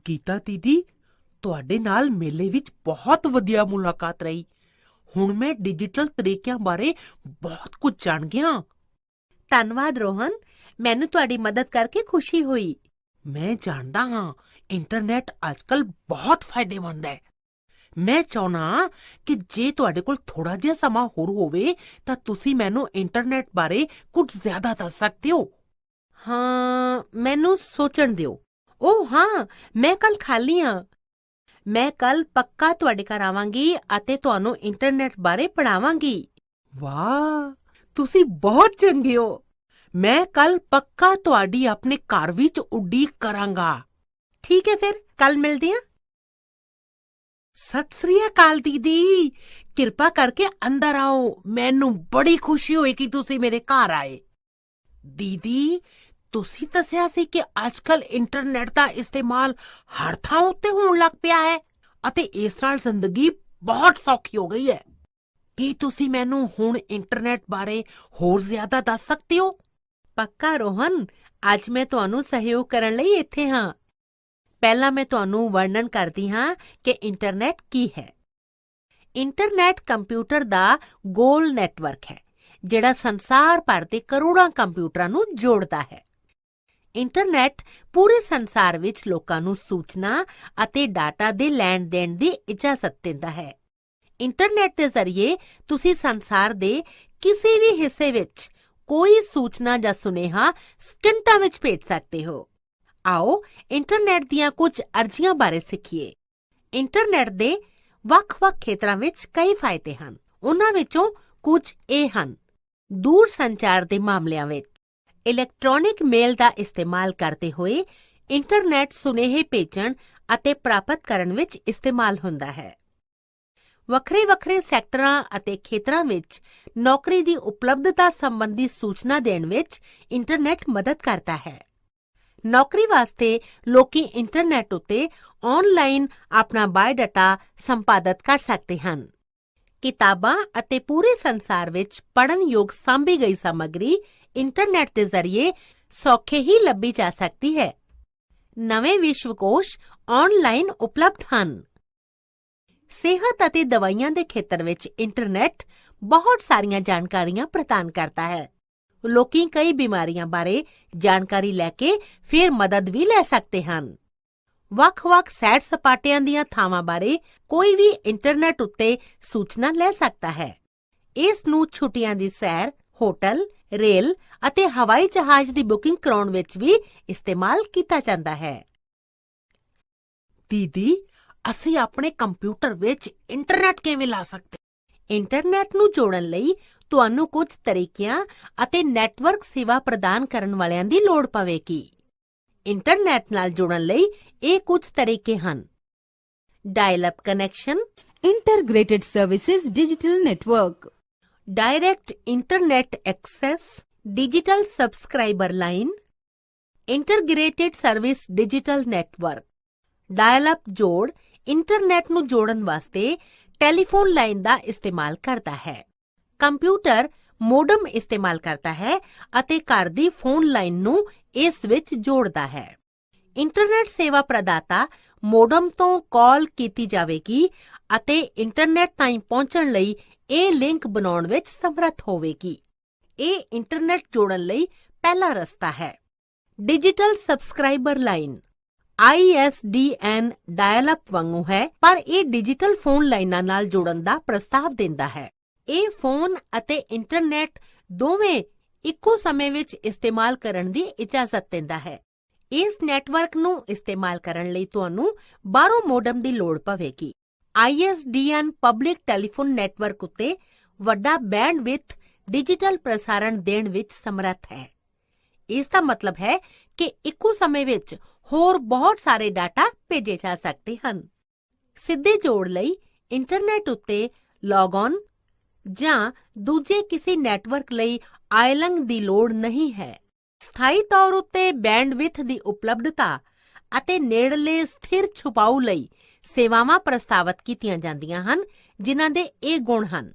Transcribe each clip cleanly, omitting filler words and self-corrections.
ਗੀਤਾ ਦੀਦੀ, ਤੁਹਾਡੇ ਨਾਲ ਮੇਲੇ ਵਿੱਚ ਬਹੁਤ ਵਧੀਆ ਮੁਲਾਕਾਤ ਰਹੀ। ਹੁਣ ਮੈਂ ਡਿਜੀਟਲ ਤਰੀਕਿਆਂ ਬਾਰੇ ਬਹੁਤ ਕੁਝ ਜਾਣ ਗਿਆ। ਧੰਨਵਾਦ ਰੋਹਨ, ਮੈਨੂੰ ਤੁਹਾਡੀ ਮਦਦ ਕਰਕੇ ਖੁਸ਼ੀ ਹੋਈ। ਮੈਂ ਜਾਣਦਾ ਹਾਂ ਇੰਟਰਨੈਟ ਅੱਜਕੱਲ ਬਹੁਤ ਫਾਇਦੇਮੰਦ ਹੈ। ਮੈਂ ਚਾਹੁੰਦਾ ਕਿ ਜੇ ਤੁਹਾਡੇ ਕੋਲ ਥੋੜਾ ਜਿਹਾ ਸਮਾਂ ਹੋਰ ਹੋਵੇ ਤਾਂ ਤੁਸੀਂ ਮੈਨੂੰ ਇੰਟਰਨੈਟ ਬਾਰੇ ਕੁਝ ਜ਼ਿਆਦਾ ਦੱਸ ਸਕਦੇ ਹੋ। ਹਾਂ, ਮੈਨੂੰ ਸੋਚਣ ਦਿਓ। ਓਹ ਹਾਂ, ਮੈਂ ਕੱਲ ਖਾਲੀ ਹਾਂ। ਮੈਂ ਕੱਲ ਪੱਕਾ ਤੁਹਾਡੇ ਘਰ ਆਵਾਂਗੀ ਅਤੇ ਤੁਹਾਨੂੰ ਇੰਟਰਨੈਟ ਬਾਰੇ ਪੜ੍ਹਾਵਾਂਗੀ। ਵਾਹ, ਤੁਸੀਂ ਬਹੁਤ ਚੰਗੇ ਹੋ। ਮੈਂ ਕੱਲ ਪੱਕਾ ਤੁਹਾਡੀ ਆਪਣੇ ਘਰ ਵਿੱਚ ਉਡੀਕ ਕਰਾਂਗਾ। ਠੀਕ ਹੈ, ਫਿਰ ਕੱਲ ਮਿਲਦੇ ਹਾਂ। ਸਤਿ ਸ੍ਰੀ ਅਕਾਲ ਦੀਦੀ, ਕਿਰਪਾ ਕਰਕੇ ਅੰਦਰ ਆਓ। ਮੈਨੂੰ ਬੜੀ ਖੁਸ਼ੀ ਹੋਈ ਕਿ ਤੁਸੀਂ ਮੇਰੇ ਘਰ ਆਏ। ਦੀਦੀ, ਤੁਸੀਂ ਦੱਸਿਆ ਸੀ ਕਿ ਅੱਜਕੱਲ ਇੰਟਰਨੈਟ ਦਾ ਇਸਤੇਮਾਲ ਹਰ ਥਾਂ ਉੱਤੇ ਹੋਣ ਲੱਗ ਪਿਆ ਹੈ ਅਤੇ ਇਸ ਨਾਲ ਜ਼ਿੰਦਗੀ ਬਹੁਤ ਸੌਖੀ ਹੋ ਗਈ ਹੈ। ਕੀ ਤੁਸੀਂ ਮੈਨੂੰ ਹੁਣ ਇੰਟਰਨੈਟ ਬਾਰੇ ਹੋਰ ਜ਼ਿਆਦਾ ਦੱਸ ਸਕਦੇ ਹੋ? ਪੱਕਾ ਰੋਹਨ, ਅੱਜ ਮੈਂ ਤੁਹਾਨੂੰ ਸਹਿਯੋਗ ਕਰਨ ਲਈ ਇੱਥੇ ਹਾਂ। ਪਹਿਲਾਂ ਮੈਂ ਤੁਹਾਨੂੰ ਵਰਣਨ ਕਰਦੀ ਹਾਂ ਕਿ ਇੰਟਰਨੈਟ ਕੀ ਹੈ। ਇੰਟਰਨੈਟ ਕੰਪਿਊਟਰ ਦਾ ਗੋਲ ਨੈਟਵਰਕ ਹੈ ਜਿਹੜਾ ਸੰਸਾਰ ਭਰ ਦੇ ਕਰੋੜਾਂ ਕੰਪਿਊਟਰਾਂ ਨੂੰ ਜੋੜਦਾ ਹੈ। ਇੰਟਰਨੈਟ ਪੂਰੇ ਸੰਸਾਰ ਵਿੱਚ ਲੋਕਾਂ ਨੂੰ ਸੂਚਨਾ ਅਤੇ ਡਾਟਾ ਦੇ ਲੈਣ-ਦੇਣ ਦੀ ਇਜਾਜ਼ਤ ਦਿੰਦਾ ਹੈ। ਇੰਟਰਨੈਟ ਦੇ ਜ਼ਰੀਏ ਤੁਸੀਂ ਸੰਸਾਰ ਦੇ ਕਿਸੇ ਵੀ ਹਿੱਸੇ ਵਿੱਚ ਕੋਈ ਸੂਚਨਾ ਜਾਂ ਸੁਨੇਹਾ ਸਕਿੰਟਾਂ ਵਿੱਚ ਭੇਜ ਸਕਦੇ ਹੋ। ਆਓ ਇੰਟਰਨੈਟ ਦੀਆਂ ਕੁਝ ਅਰਜ਼ੀਆਂ ਬਾਰੇ ਸਿੱਖੀਏ। ਇੰਟਰਨੈਟ ਦੇ ਵੱਖ-ਵੱਖ ਖੇਤਰਾਂ ਵਿੱਚ ਕਈ ਫਾਇਦੇ ਹਨ। ਉਹਨਾਂ ਵਿੱਚੋਂ ਕੁਝ ਇਹ ਹਨ। ਦੂਰ ਸੰਚਾਰ ਦੇ ਮਾਮਲਿਆਂ ਵਿੱਚ ਇਲੈਕਟ੍ਰੌਨਿਕ ਮੇਲ ਦਾ ਇਸਤੇਮਾਲ ਕਰਦੇ ਹੋਏ ਇੰਟਰਨੈਟ ਸੁਨੇਹੇ ਭੇਜਣ ਅਤੇ ਪ੍ਰਾਪਤ ਕਰਨ ਵਿੱਚ ਇਸਤੇਮਾਲ ਹੁੰਦਾ ਹੈ। ਵੱਖਰੇ-ਵੱਖਰੇ ਸੈਕਟਰਾਂ ਅਤੇ ਖੇਤਰਾਂ ਵਿੱਚ ਨੌਕਰੀ ਦੀ ਉਪਲਬਧਤਾ ਸੰਬੰਧੀ ਸੂਚਨਾ ਦੇਣ ਵਿੱਚ ਇੰਟਰਨੈਟ ਮਦਦ ਕਰਦਾ ਹੈ। ਨੌਕਰੀ ਵਾਸਤੇ ਲੋਕੀ ਇੰਟਰਨੈਟ ਉੱਤੇ ਆਨਲਾਈਨ ਆਪਣਾ ਬਾਇਓਡਾਟਾ ਸੰਪਾਦਿਤ ਕਰ ਸਕਦੇ ਹਨ। ਕਿਤਾਬਾਂ ਅਤੇ ਪੂਰੇ ਸੰਸਾਰ ਵਿੱਚ ਪੜ੍ਹਨਯੋਗ ਸਾਂਭੀ ਗਈ ਸਮੱਗਰੀ ਇੰਟਰਨੈਟ ਦੇ ਜ਼ਰੀਏ ਸੌਖੇ ਹੀ ਲੱਭੀ ਜਾ ਸਕਦੀ ਹੈ। ਨਵੇਂ ਵਿਸ਼ਵਕੋਸ਼ ਆਨਲਾਈਨ ਉਪਲਬਧ ਹਨ। ਸਿਹਤ ਅਤੇ ਦਵਾਈਆਂ ਦੇ ਖੇਤਰ ਵਿੱਚ ਇੰਟਰਨੈਟ ਬਹੁਤ ਸਾਰੀਆਂ ਜਾਣਕਾਰੀਆਂ ਪ੍ਰਦਾਨ ਕਰਦਾ ਹੈ। ਲੋਕੀ ਕਈ ਬਿਮਾਰੀਆਂ ਬਾਰੇ ਜਾਣਕਾਰੀ ਲੈ ਕੇ ਫਿਰ ਮਦਦ ਵੀ ਲੈ ਸਕਦੇ ਹਨ। ਵੱਖ-ਵੱਖ ਸੈਰ ਸਪਾਟਿਆਂ ਦੀਆਂ ਥਾਵਾਂ ਬਾਰੇ ਕੋਈ ਵੀ ਇੰਟਰਨੈਟ ਉੱਤੇ ਸੂਚਨਾ ਲੈ ਸਕਦਾ ਹੈ। ਇਸ ਨੂੰ ਛੁੱਟੀਆਂ ਦੀ ਸੈਰ, ਹੋਟਲ, ਰੇਲ ਅਤੇ ਹਵਾਈ ਜਹਾਜ਼ ਦੀ ਬੁਕਿੰਗ ਕਰਾਉਣ ਵਿੱਚ ਵੀ ਇਸਤੇਮਾਲ ਕੀਤਾ ਜਾਂਦਾ ਹੈ। ਦੀਦੀ, ਅਸੀਂ ਆਪਣੇ ਕੰਪਿਊਟਰ ਵਿੱਚ ਇੰਟਰਨੈਟ ਕਿਵੇਂ ਲਾ ਸਕਦੇ? ਇੰਟਰਨੈਟ ਨੂੰ ਜੋੜਨ ਲਈ ਤੁਹਾਨੂੰ ਕੁਝ ਤਰੀਕਿਆਂ ਅਤੇ ਨੈਟਵਰਕ ਸੇਵਾ ਪ੍ਰਦਾਨ ਕਰਨ ਵਾਲਿਆਂ ਦੀ ਲੋੜ ਪਵੇਗੀ। ਇੰਟਰਨੈਟ ਨਾਲ ਜੁੜਨ ਲਈ ਇਹ ਕੁਝ ਤਰੀਕੇ ਹਨ। Dial up connection, Integrated Services Digital Network, direct internet access, digital subscriber line, integrated service digital network. Dial up ਜੋੜ ਇੰਟਰਨੈਟ ਨੂੰ ਜੋੜਨ ਵਾਸਤੇ ਟੈਲੀਫੋਨ ਲਾਈਨ ਦਾ ਇਸਤੇਮਾਲ ਕਰਦਾ ਹੈ। ਕੰਪਿਊਟਰ ਮੋਡਮ ਇਸਤੇਮਾਲ ਕਰਦਾ ਹੈ ਅਤੇ ਘਰ ਦੀ ਫੋਨ ਲਾਈਨ ਨੂੰ ਇਸ ਵਿੱਚ ਜੋੜਦਾ ਹੈ। ਇੰਟਰਨੈਟ ਸੇਵਾ ਪ੍ਰਦਾਤਾ ਮੋਡਮ ਤੋਂ ਕਾਲ ਕੀਤੀ ਜਾਵੇਗੀ ਅਤੇ ਇੰਟਰਨੈਟ ਤਾਈਂ ਪਹੁੰਚਣ ਲਈ ਇਹ ਲਿੰਕ ਬਣਾਉਣ ਵਿੱਚ ਸਮਰੱਥ ਹੋਵੇਗੀ। ਇਹ ਇੰਟਰਨੈਟ ਜੋੜਨ ਲਈ ਪਹਿਲਾ ਰਸਤਾ ਹੈ। Digital subscriber line ISDN dial-up ਵਾਂਗੂ ਹੈ, ਪਰ ਇਹ ਡਿਜੀਟਲ ਫੋਨ ਲਾਈਨਾਂ ਨਾਲ ਜੁੜਨ ਦਾ ਪ੍ਰਸਤਾਵ ਦਿੰਦਾ ਹੈ। ਇਹ ਫੋਨ ਅਤੇ ਇੰਟਰਨੈਟ ਦੋਵੇਂ ਇੱਕੋ ਸਮੇਂ ਵਿੱਚ ਇਸਤੇਮਾਲ ਕਰਨ ਦੀ ਇਜਾਜ਼ਤ ਦਿੰਦਾ ਹੈ। ਇਸ ਨੈਟਵਰਕ ਨੂੰ ਇਸਤੇਮਾਲ ਕਰਨ ਲਈ ਤੁਹਾਨੂੰ ਬਾਹਰੋਂ ਮੋਡਮ ਦੀ ਲੋੜ ਪਵੇਗੀ। ISDN ਪਬਲਿਕ ਟੈਲੀਫੋਨ ਨੈਟਵਰਕ ਉੱਤੇ ਵੱਡਾ ਬੈਂਡਵਿਡਥ ਡਿਜੀਟਲ ਪ੍ਰਸਾਰਣ ਦੇਣ ਵਿੱਚ ਸਮਰੱਥ ਹੈ। ਇਸ ਦਾ ਮਤਲਬ ਹੈ ਕਿ ਇੱਕੋ ਸਮੇਂ ਵਿੱਚ ਹੋਰ ਬਹੁਤ ਸਾਰੇ ਡਾਟਾ ਭੇਜੇ ਜਾ ਸਕਦੇ ਹਨ। ਸਿੱਧੇ ਜੋੜ ਲਈ ਇੰਟਰਨੈਟ ਉੱਤੇ ਲੌਗ-ਔਨ ਜਾਂ ਦੂਜੇ ਕਿਸੇ ਨੈਟਵਰਕ ਲਈ ਆਇਲੰਗ ਦੀ ਲੋੜ ਨਹੀਂ ਹੈ। ਸਥਾਈ ਤੌਰ ਉੱਤੇ ਬੈਂਡਵਿਡਥ ਦੀ ਉਪਲਬਧਤਾ ਅਤੇ ਨੇੜਲੇ ਸਥਿਰ ਛੁਪਾਊ ਲਈ ਸੇਵਾਵਾਂ ਪ੍ਰਸਤਾਵਿਤ ਕੀਤੀਆਂ ਜਾਂਦੀਆਂ ਹਨ, ਜਿਨ੍ਹਾਂ ਦੇ ਇਹ ਗੁਣ ਹਨ।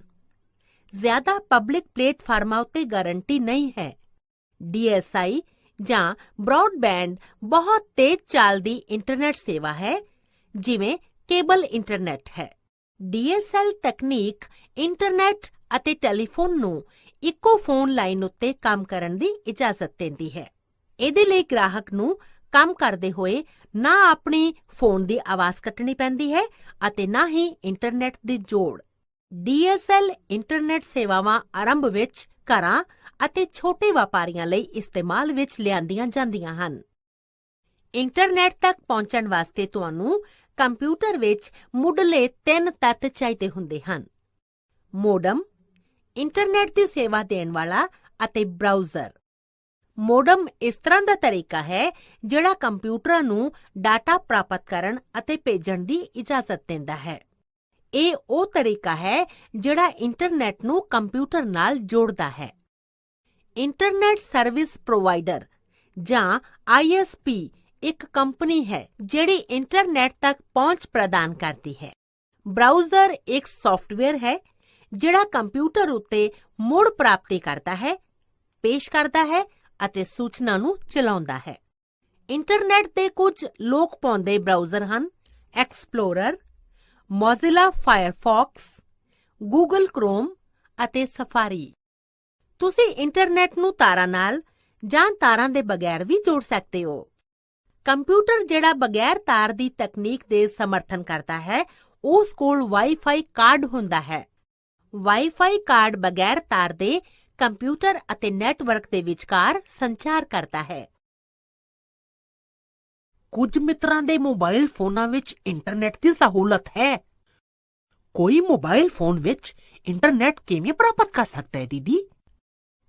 ਜ਼ਿਆਦਾ ਪਬਲਿਕ ਪਲੇਟਫਾਰਮਾਂ ਉੱਤੇ ਗਾਰੰਟੀ ਨਹੀਂ ਹੈ। DSI ਜਾਂ ਬ੍ਰੌਡਬੈਂਡ ਬਹੁਤ ਤੇਜ਼ ਚੱਲਦੀ ਇੰਟਰਨੈਟ ਸੇਵਾ ਹੈ, ਜਿਵੇਂ ਕੇਬਲ ਇੰਟਰਨੈਟ ਹੈ। DSL ਤਕਨੀਕ ਇੰਟਰਨੈਟ ਅਤੇ ਟੈਲੀਫੋਨ ਨੂੰ ਇੱਕੋ ਫੋਨ ਲਾਈਨ ਉੱਤੇ ਕੰਮ ਕਰਨ ਦੀ ਇਜਾਜ਼ਤ ਦਿੰਦੀ ਹੈ। ਇਹਦੇ ਲਈ ਗ੍ਰਾਹਕ ਨੂੰ ਕੰਮ ਕਰਦੇ ਹੋਏ ਨਾ ਆਪਣੀ ਫੋਨ ਦੀ ਆਵਾਜ਼ ਕੱਟਣੀ ਪੈਂਦੀ ਹੈ ਅਤੇ ਨਾ ਹੀ ਇੰਟਰਨੈਟ ਦੀ ਜੋੜ। DSL ਇੰਟਰਨੈਟ ਸੇਵਾਵਾਂ ਆਰੰਭ ਵਿੱਚ ਘਰਾਂ ਅਤੇ ਛੋਟੇ ਵਪਾਰੀਆਂ ਲਈ ਇਸਤੇਮਾਲ ਵਿੱਚ ਲਿਆਂਦੀਆਂ ਜਾਂਦੀਆਂ ਹਨ। ਇੰਟਰਨੈਟ ਤੱਕ ਪਹੁੰਚਣ ਵਾਸਤੇ ਤੁਹਾਨੂੰ ਕੰਪਿਊਟਰ ਵਿੱਚ ਮੁੱਢਲੇ 3 ਤੱਤ ਚਾਹੀਦੇ ਹੁੰਦੇ ਹਨ: ਮੋਡਮ, ਇੰਟਰਨੈਟ ਦੀ ਸੇਵਾ ਦੇਣ ਵਾਲਾ ਅਤੇ ਬਰਾਊਜ਼ਰ। ਮੋਡਮ ਇਸ ਤਰ੍ਹਾਂ ਦਾ ਤਰੀਕਾ ਹੈ ਜਿਹੜਾ ਕੰਪਿਊਟਰਾਂ ਨੂੰ ਡਾਟਾ ਪ੍ਰਾਪਤ ਕਰਨ ਅਤੇ ਭੇਜਣ ਦੀ ਇਜਾਜ਼ਤ ਦਿੰਦਾ ਹੈ। ਇਹ ਉਹ ਤਰੀਕਾ ਹੈ ਜਿਹੜਾ ਇੰਟਰਨੈਟ ਨੂੰ ਕੰਪਿਊਟਰ ਨਾਲ ਜੋੜਦਾ ਹੈ। ਇੰਟਰਨੈਟ ਸਰਵਿਸ ਪ੍ਰੋਵਾਈਡਰ ਜਾਂ ISP ਇੱਕ ਕੰਪਨੀ ਹੈ ਜਿਹੜੀ ਇੰਟਰਨੈਟ ਤੱਕ ਪਹੁੰਚ ਪ੍ਰਦਾਨ ਕਰਦੀ ਹੈ। ਬਰਾਊਜ਼ਰ ਇੱਕ ਸੌਫਟਵੇਅਰ ਹੈ ਜਿਹੜਾ ਕੰਪਿਊਟਰ ਉੱਤੇ ਮੁੜ ਪ੍ਰਾਪਤੀ ਕਰਦਾ ਹੈ, ਪੇਸ਼ ਕਰਦਾ ਹੈ ਅਤੇ ਸੂਚਨਾ ਨੂੰ ਚਲਾਉਂਦਾ ਹੈ। ਇੰਟਰਨੈਟ ਦੇ ਕੁਝ ਲੋਕ ਪਾਉਂਦੇ ਬਰਾਊਜ਼ਰ ਹਨ: explorer, Mozilla Firefox, Google chrome ਅਤੇ ਸਫਾਰੀ। ਤੁਸੀਂ ਇੰਟਰਨੈਟ ਨੂੰ ਤਾਰਾਂ ਨਾਲ ਜਾਂ ਤਾਰਾਂ ਦੇ ਬਗੈਰ ਵੀ ਜੋੜ ਸਕਦੇ ਹੋ। ਕੰਪਿਊਟਰ ਜਿਹੜਾ ਬਗੈਰ ਤਾਰ ਦੀ ਤਕਨੀਕ ਦੇ ਸਮਰਥਨ ਕਰਦਾ ਹੈ, ਉਸ ਕੋਲ ਵਾਈਫਾਈ ਕਾਰਡ ਹੁੰਦਾ ਹੈ। ਵਾਈਫਾਈ ਕਾਰਡ ਬਗੈਰ ਤਾਰ ਦੇ ਕੰਪਿਊਟਰ ਅਤੇ ਨੈਟਵਰਕ ਦੇ ਵਿਚਕਾਰ ਸੰਚਾਰ ਕਰਦਾ ਹੈ। ਕੁਝ ਮਿੱਤਰਾਂ ਦੇ ਮੋਬਾਈਲ ਫੋਨਾਂ ਵਿੱਚ ਇੰਟਰਨੈਟ ਦੀ ਸਹੂਲਤ ਹੈ। ਕੋਈ ਮੋਬਾਈਲ ਫੋਨ ਵਿੱਚ ਇੰਟਰਨੈਟ ਕਿਵੇਂ ਪ੍ਰਾਪਤ ਕਰ ਸਕਦਾ ਹੈ ਦੀਦੀ?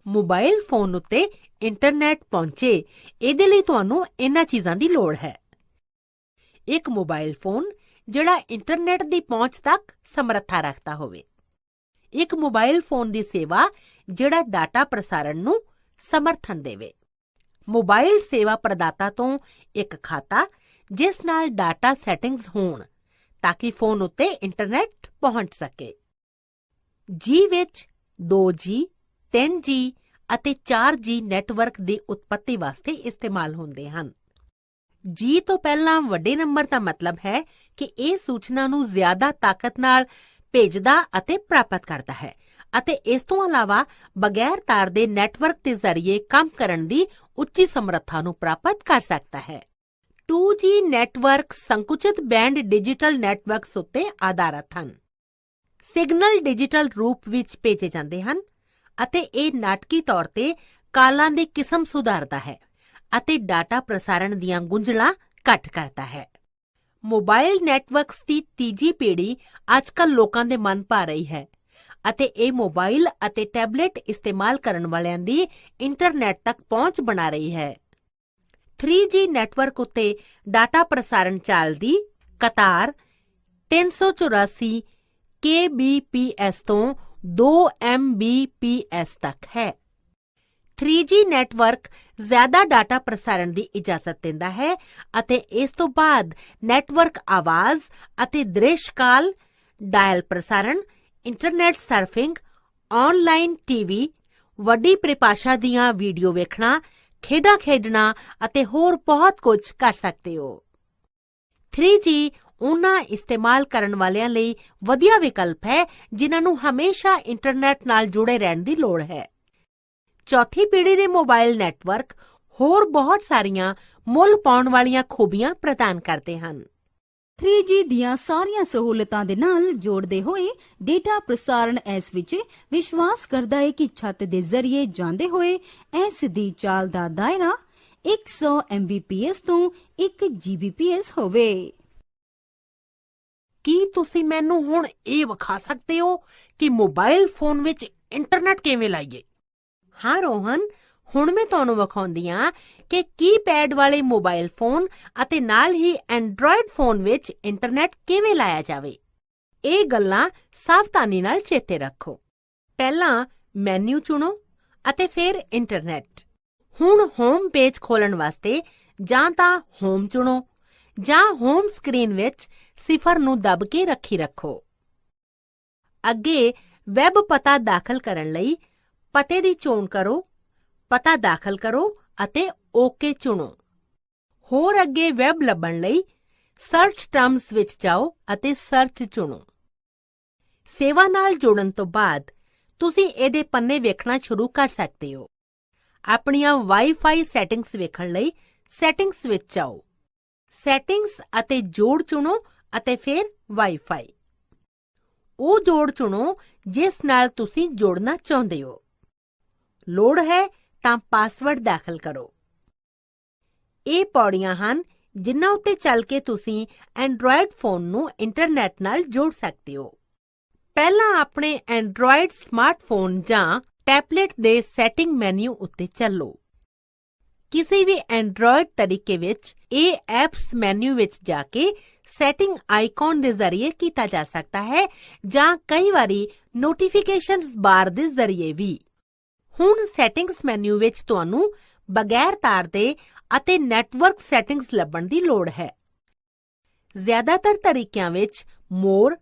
ਮੋਬਾਈਲ ਫੋਨ ਉੱਤੇ ਇੰਟਰਨੈਟ ਪਹੁੰਚੇ, ਇਹਦੇ ਲਈ ਤੁਹਾਨੂੰ ਇਹਨਾਂ ਚੀਜ਼ਾਂ ਦੀ ਲੋੜ ਹੈ: ਇੱਕ ਮੋਬਾਈਲ ਫੋਨ ਜਿਹੜਾ ਇੰਟਰਨੈਟ ਦੀ ਪਹੁੰਚ ਤੱਕ ਸਮਰੱਥਾ ਰੱਖਦਾ ਹੋਵੇ, ਇੱਕ ਮੋਬਾਈਲ ਫੋਨ ਦੀ ਸੇਵਾ ਜਿਹੜਾ ਡਾਟਾ ਪ੍ਰਸਾਰਣ ਨੂੰ ਸਮਰਥਨ ਦੇਵੇ, ਮੋਬਾਈਲ ਸੇਵਾ ਪ੍ਰਦਾਤਾ ਤੋਂ ਇੱਕ ਖਾਤਾ ਜਿਸ ਨਾਲ ਡਾਟਾ ਸੈਟਿੰਗਸ ਹੋਣ ਤਾਂ ਕਿ ਫੋਨ ਉੱਤੇ ਇੰਟਰਨੈਟ ਪਹੁੰਚ ਸਕੇ। ਜੀ ਵਿੱਚ 2G, 3G ਅਤੇ 4G ਨੈਟਵਰਕ ਦੀ ਉਤਪਤੀ ਵਾਸਤੇ ਇਸਤੇਮਾਲ ਹੁੰਦੇ ਹਨ। G ਤੋਂ ਪਹਿਲਾਂ ਵੱਡੇ ਨੰਬਰ ਦਾ ਮਤਲਬ ਹੈ ਕਿ ਇਹ ਸੂਚਨਾ ਨੂੰ ਜ਼ਿਆਦਾ ਤਾਕਤ ਨਾਲ ਭੇਜਦਾ ਅਤੇ ਪ੍ਰਾਪਤ ਕਰਦਾ ਹੈ ਅਤੇ ਇਸ ਤੋਂ ਇਲਾਵਾ ਬਗੈਰ ਤਾਰ ਦੇ ਨੈਟਵਰਕ ਦੇ ਜ਼ਰੀਏ ਕੰਮ ਕਰਨ ਦੀ ਉੱਚੀ ਸਮਰੱਥਾ ਨੂੰ ਪ੍ਰਾਪਤ ਕਰ ਸਕਦਾ ਹੈ। 2G ਨੈਟਵਰਕ ਸੰਕੁਚਿਤ ਬੈਂਡ ਡਿਜੀਟਲ ਨੈਟਵਰਕਸ ਉੱਤੇ ਆਧਾਰਿਤ ਹਨ। ਸਿਗਨਲ ਡਿਜੀਟਲ ਰੂਪ ਵਿੱਚ ਭੇਜੇ ਜਾਂਦੇ ਹਨ ਅਤੇ ਇਹ ਨਾਟਕੀ ਤੌਰ ਤੇ ਕਾਲਾਂ ਦੀ ਕਿਸਮ ਸੁਧਾਰਦਾ ਹੈ ਅਤੇ ਡਾਟਾ ਪ੍ਰਸਾਰਣ ਦੀਆਂ ਗੁੰਝਲਾਂ ਘੱਟ ਕਰਦਾ ਹੈ। ਮੋਬਾਈਲ ਨੈਟਵਰਕਸ ਦੀ ਤੀਜੀ ਪੀੜ੍ਹੀ ਅੱਜਕੱਲ੍ਹ ਲੋਕਾਂ ਦੇ ਮਨ ਭਾ ਰਹੀ ਹੈ ਅਤੇ ਇਹ ਮੋਬਾਈਲ ਅਤੇ ਟੈਬਲੇਟ ਇਸਤੇਮਾਲ ਕਰਨ ਵਾਲਿਆਂ ਦੀ ਇੰਟਰਨੈਟ ਤੱਕ ਪਹੁੰਚ ਬਣਾ ਰਹੀ ਹੈ। 3G ਨੈਟਵਰਕ ਉੱਤੇ ਡਾਟਾ ਪ੍ਰਸਾਰਣ ਚੱਲਦੀ ਕਤਾਰ 384 kbps ਤੋਂ 2 Mbps ਤੱਕ ਹੈ। 3G ਨੈਟਵਰਕ ਜ਼ਿਆਦਾ ਡਾਟਾ ਪ੍ਰਸਾਰਣ ਦੀ ਇਜਾਜ਼ਤ ਦਿੰਦਾ ਹੈ ਅਤੇ ਇਸ ਤੋਂ ਬਾਅਦ ਨੈਟਵਰਕ ਆਵਾਜ਼ ਅਤੇ ਦ੍ਰਿਸ਼ ਕਾਲ, ਡਾਇਲ ਪ੍ਰਸਾਰਣ, ਇੰਟਰਨੈਟ ਸਰਫਿੰਗ, ਆਨਲਾਈਨ TV, ਵੱਡੀ ਪਰਿਭਾਸ਼ਾ ਦੀਆਂ ਵੀਡੀਓ ਵੇਖਣਾ, ਖੇਡਾਂ ਖੇਡਣਾ ਅਤੇ ਹੋਰ ਬਹੁਤ ਕੁਝ ਕਰ ਸਕਦੇ ਹੋ। 3G ਉਹਨਾਂ ਇਸਤੇਮਾਲ ਕਰਨ ਵਾਲਿਆਂ ਲਈ ਵਧੀਆ ਵਿਕਲਪ ਹੈ ਜਿਨ੍ਹਾਂ ਨੂੰ ਹਮੇਸ਼ਾ ਇੰਟਰਨੈਟ ਨਾਲ ਜੁੜੇ ਰਹਿਣ ਦੀ ਲੋੜ ਹੈ। ਚੌਥੀ ਪੀੜ੍ਹੀ ਦੇ ਮੋਬਾਈਲ ਨੈਟਵਰਕ ਹੋਰ ਬਹੁਤ ਸਾਰੀਆਂ ਮੁੱਲ ਪਾਉਣ ਵਾਲੀਆਂ ਖੂਬੀਆਂ ਪ੍ਰਦਾਨ ਕਰਦੇ ਹਨ। 3G ਦੀਆਂ ਸਾਰੀਆਂ ਸਹੂਲਤਾਂ ਦੇ ਨਾਲ ਜੋੜਦੇ ਹੋਏ ਡੇਟਾ ਪ੍ਰਸਾਰਣ ਇਸ ਵਿੱਚ ਵਿਸ਼ਵਾਸ ਕਰਦਾ ਹੈ ਕਿ ਛੱਤ ਦੇ ਜ਼ਰੀਏ ਜਾਂਦੇ ਹੋਏ ਇਸ ਦੀ ਚਾਲ ਦਾ ਦਾਇਰਾ 100 Mbps ਤੋਂ 1 Gbps ਹੋਵੇ। ਕੀ ਤੁਸੀਂ ਮੈਨੂੰ ਹੁਣ ਇਹ ਵਿਖਾ ਸਕਦੇ ਹੋ ਕਿ ਮੋਬਾਈਲ ਫੋਨ ਵਿੱਚ ਇੰਟਰਨੈਟ ਕਿਵੇਂ ਲਾਈਏ? ਹਾਂ ਰੋਹਨ, ਹੁਣ ਮੈਂ ਤੁਹਾਨੂੰ ਵਿਖਾਉਂਦੀ ਹਾਂ ਕਿ ਕੀਪੈਡ ਵਾਲੇ ਮੋਬਾਈਲ ਫੋਨ ਅਤੇ ਨਾਲ ਹੀ ਐਂਡਰੋਇਡ ਫੋਨ ਵਿੱਚ ਇੰਟਰਨੈਟ ਕਿਵੇਂ ਲਾਇਆ ਜਾਵੇ। ਇਹ ਗੱਲਾਂ ਸਾਵਧਾਨੀ ਨਾਲ ਚੇਤੇ ਰੱਖੋ। ਪਹਿਲਾਂ ਮੈਨੂ ਚੁਣੋ ਅਤੇ ਫਿਰ ਇੰਟਰਨੈਟ। ਹੁਣ ਹੋਮ ਪੇਜ ਖੋਲ੍ਹਣ ਵਾਸਤੇ ਜਾਂ ਤਾਂ ਹੋਮ ਚੁਣੋ ਜਾਂ ਹੋਮ ਸਕਰੀਨ ਵਿੱਚ 0 ਨੂੰ ਦੱਬ ਕੇ ਰੱਖੀ ਰੱਖੋ। ਅੱਗੇ ਵੈਬ ਪਤਾ ਦਾਖਲ ਕਰਨ ਲਈ ਪਤੇ ਦੀ ਚੋਣ ਕਰੋ, ਪਤਾ ਦਾਖਲ ਕਰੋ ਅਤੇ ਓਕੇ ਚੁਣੋ। ਹੋਰ ਅੱਗੇ ਵੈਬ ਲੱਭਣ ਲਈ ਸਰਚ ਟਰਮਸ ਵਿੱਚ ਜਾਓ ਅਤੇ ਸਰਚ ਚੁਣੋ। ਸੇਵਾ ਨਾਲ ਜੁੜਨ ਤੋਂ ਬਾਅਦ ਤੁਸੀਂ ਇਹਦੇ ਪੰਨੇ ਵੇਖਣਾ ਸ਼ੁਰੂ ਕਰ ਸਕਦੇ ਹੋ। ਆਪਣੀਆਂ ਵਾਈਫਾਈ ਸੈਟਿੰਗਸ ਵੇਖਣ ਲਈ ਸੈਟਿੰਗਸ ਵਿੱਚ ਜਾਓ। ਸੈਟਿੰਗਸ ਅਤੇ ਜੋੜ ਚੁਣੋ ਅਤੇ ਫਿਰ ਵਾਈਫਾਈ। ਉਹ ਜੋੜ ਚੁਣੋ ਜਿਸ ਨਾਲ ਤੁਸੀਂ ਜੁੜਨਾ ਚਾਹੁੰਦੇ ਹੋ। ਲੋੜ ਹੈ ਤਾਂ ਪਾਸਵਰਡ ਦਾਖਲ ਕਰੋ। ਇਹ ਪੌੜੀਆਂ ਹਨ ਜਿਨ੍ਹਾਂ ਉੱਤੇ ਚੱਲ ਕੇ ਤੁਸੀਂ ਐਂਡਰੋਇਡ ਫੋਨ ਨੂੰ ਇੰਟਰਨੈਟ ਨਾਲ ਜੋੜ ਸਕਦੇ ਹੋ। ਪਹਿਲਾਂ ਆਪਣੇ ਐਂਡਰੋਇਡ ਸਮਾਰਟਫੋਨ ਜਾਂ ਟੈਬਲੇਟ ਦੇ ਸੈਟਿੰਗ ਮੈਨੂ ਉੱਤੇ ਚੱਲੋ। ਕਿਸੇ ਵੀ ਐਂਡਰੋਇਡ ਤਰੀਕੇ ਵਿੱਚ ਇਹ ਐਪਸ ਮੈਨੂ ਵਿੱਚ ਜਾ ਕੇ ਸੈਟਿੰਗ ਆਈਕਨ ਦੇ ਜ਼ਰੀਏ ਕੀਤਾ ਜਾ ਸਕਦਾ ਹੈ ਜਾਂ ਕਈ ਵਾਰੀ ਨੋਟੀਫਿਕੇਸ਼ਨਸ ਬਾਰ ਦੇ ਜ਼ਰੀਏ ਵੀ। ਹੁਣ ਸੈਟਿੰਗਸ ਮੈਨੂ ਵਿੱਚ ਤੁਹਾਨੂੰ ਬਗੈਰ ਤਾਰ ਦੇ ਅਤੇ ਨੈਟਵਰਕ ਸੈਟਿੰਗਸ ਲੱਭਣ ਦੀ ਲੋੜ ਹੈ। ਜ਼ਿਆਦਾਤਰ ਤਰੀਕਿਆਂ ਵਿੱਚ ਮੋਰ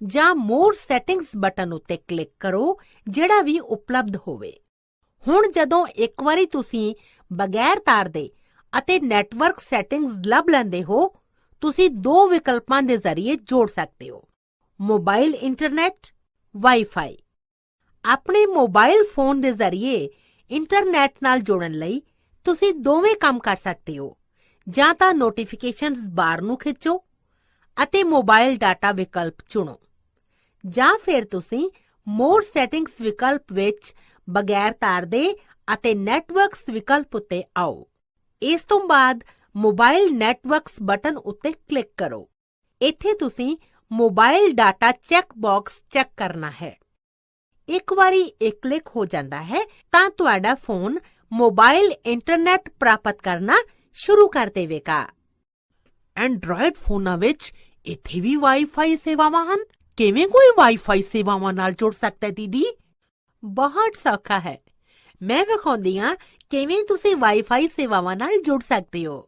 ਜਾਂ ਮੋਰ ਸੈਟਿੰਗਸ ਬਟਨ ਉੱਤੇ ਕਲਿੱਕ ਕਰੋ, ਜਿਹੜਾ ਵੀ ਉਪਲਬਧ ਹੋਵੇ। ਹੁਣ ਜਦੋਂ ਇੱਕ ਵਾਰੀ ਤੁਸੀਂ ਬਗੈਰ ਤਾਰ ਦੇ ਅਤੇ ਨੈਟਵਰਕ ਸੈਟਿੰਗਸ ਲੱਭ ਲੈਂਦੇ ਹੋ, ਤੁਸੀਂ ਦੋ ਵਿਕਲਪਾਂ ਦੇ ਜ਼ਰੀਏ ਜੋੜ ਸਕਦੇ ਹੋ: ਮੋਬਾਈਲ ਇੰਟਰਨੈਟ, ਵਾਈਫਾਈ। ਆਪਣੇ ਮੋਬਾਈਲ ਫੋਨ ਦੇ ਜ਼ਰੀਏ ਇੰਟਰਨੈਟ ਨਾਲ ਜੁੜਨ ਲਈ ਤੁਸੀਂ ਦੋਵੇਂ ਕੰਮ ਕਰ ਸਕਦੇ ਹੋ। ਜਾਂ ਤਾਂ ਨੋਟੀਫਿਕੇਸ਼ਨਸ ਬਾਰ ਨੂੰ ਖਿੱਚੋ ਅਤੇ ਮੋਬਾਈਲ ਡਾਟਾ ਵਿਕਲਪ ਚੁਣੋ, ਜਾਂ ਫਿਰ ਤੁਸੀਂ ਮੋਰ ਸੈਟਿੰਗਸ ਵਿਕਲਪ ਵਿੱਚ ਬਗੈਰ ਤਾਰ ਦੇ ਅਤੇ ਨੈਟਵਰਕਸ ਵਿਕਲਪ ਉੱਤੇ ਆਓ। ਇਸ ਤੋਂ ਬਾਅਦ ਮੋਬਾਈਲ ਨੈਟਵਰਕਸ ਬਟਨ ਉੱਤੇ ਕਲਿੱਕ ਕਰੋ। ਇੱਥੇ ਤੁਸੀਂ mobile data check box check ਕਰਨਾ ਹੈ। ਇੱਕ ਵਾਰੀ ਇਹ ਕਲਿੱਕ ਹੋ ਜਾਂਦਾ ਹੈ ਤਾਂ ਤੁਹਾਡਾ ਫੋਨ ਮੋਬਾਈਲ ਇੰਟਰਨੈਟ ਪ੍ਰਾਪਤ ਕਰਨਾ ਸ਼ੁਰੂ ਕਰ ਦੇਵੇਗਾ। ਐਂਡਰੋਇਡ ਫੋਨਾਂ ਵਿੱਚ ਇੱਥੇ ਵੀ ਵਾਈਫਾਈ ਸੇਵਾਵਾਂ ਹਨ। ਕਿਵੇਂ ਕੋਈ ਵਾਈਫਾਈ ਸੇਵਾਵਾਂ ਨਾਲ ਜੁੜ ਸਕਦਾ ਹੈ ਦੀਦੀ? ਬਹੁਤ ਸੌਖਾ ਹੈ। ਮੈਂ ਵਿਖਾਉਂਦੀ ਹਾਂ ਕਿਵੇਂ ਤੁਸੀਂ ਵਾਈਫਾਈ ਸੇਵਾਵਾਂ ਨਾਲ ਜੁੜ ਸਕਦੇ ਹੋ।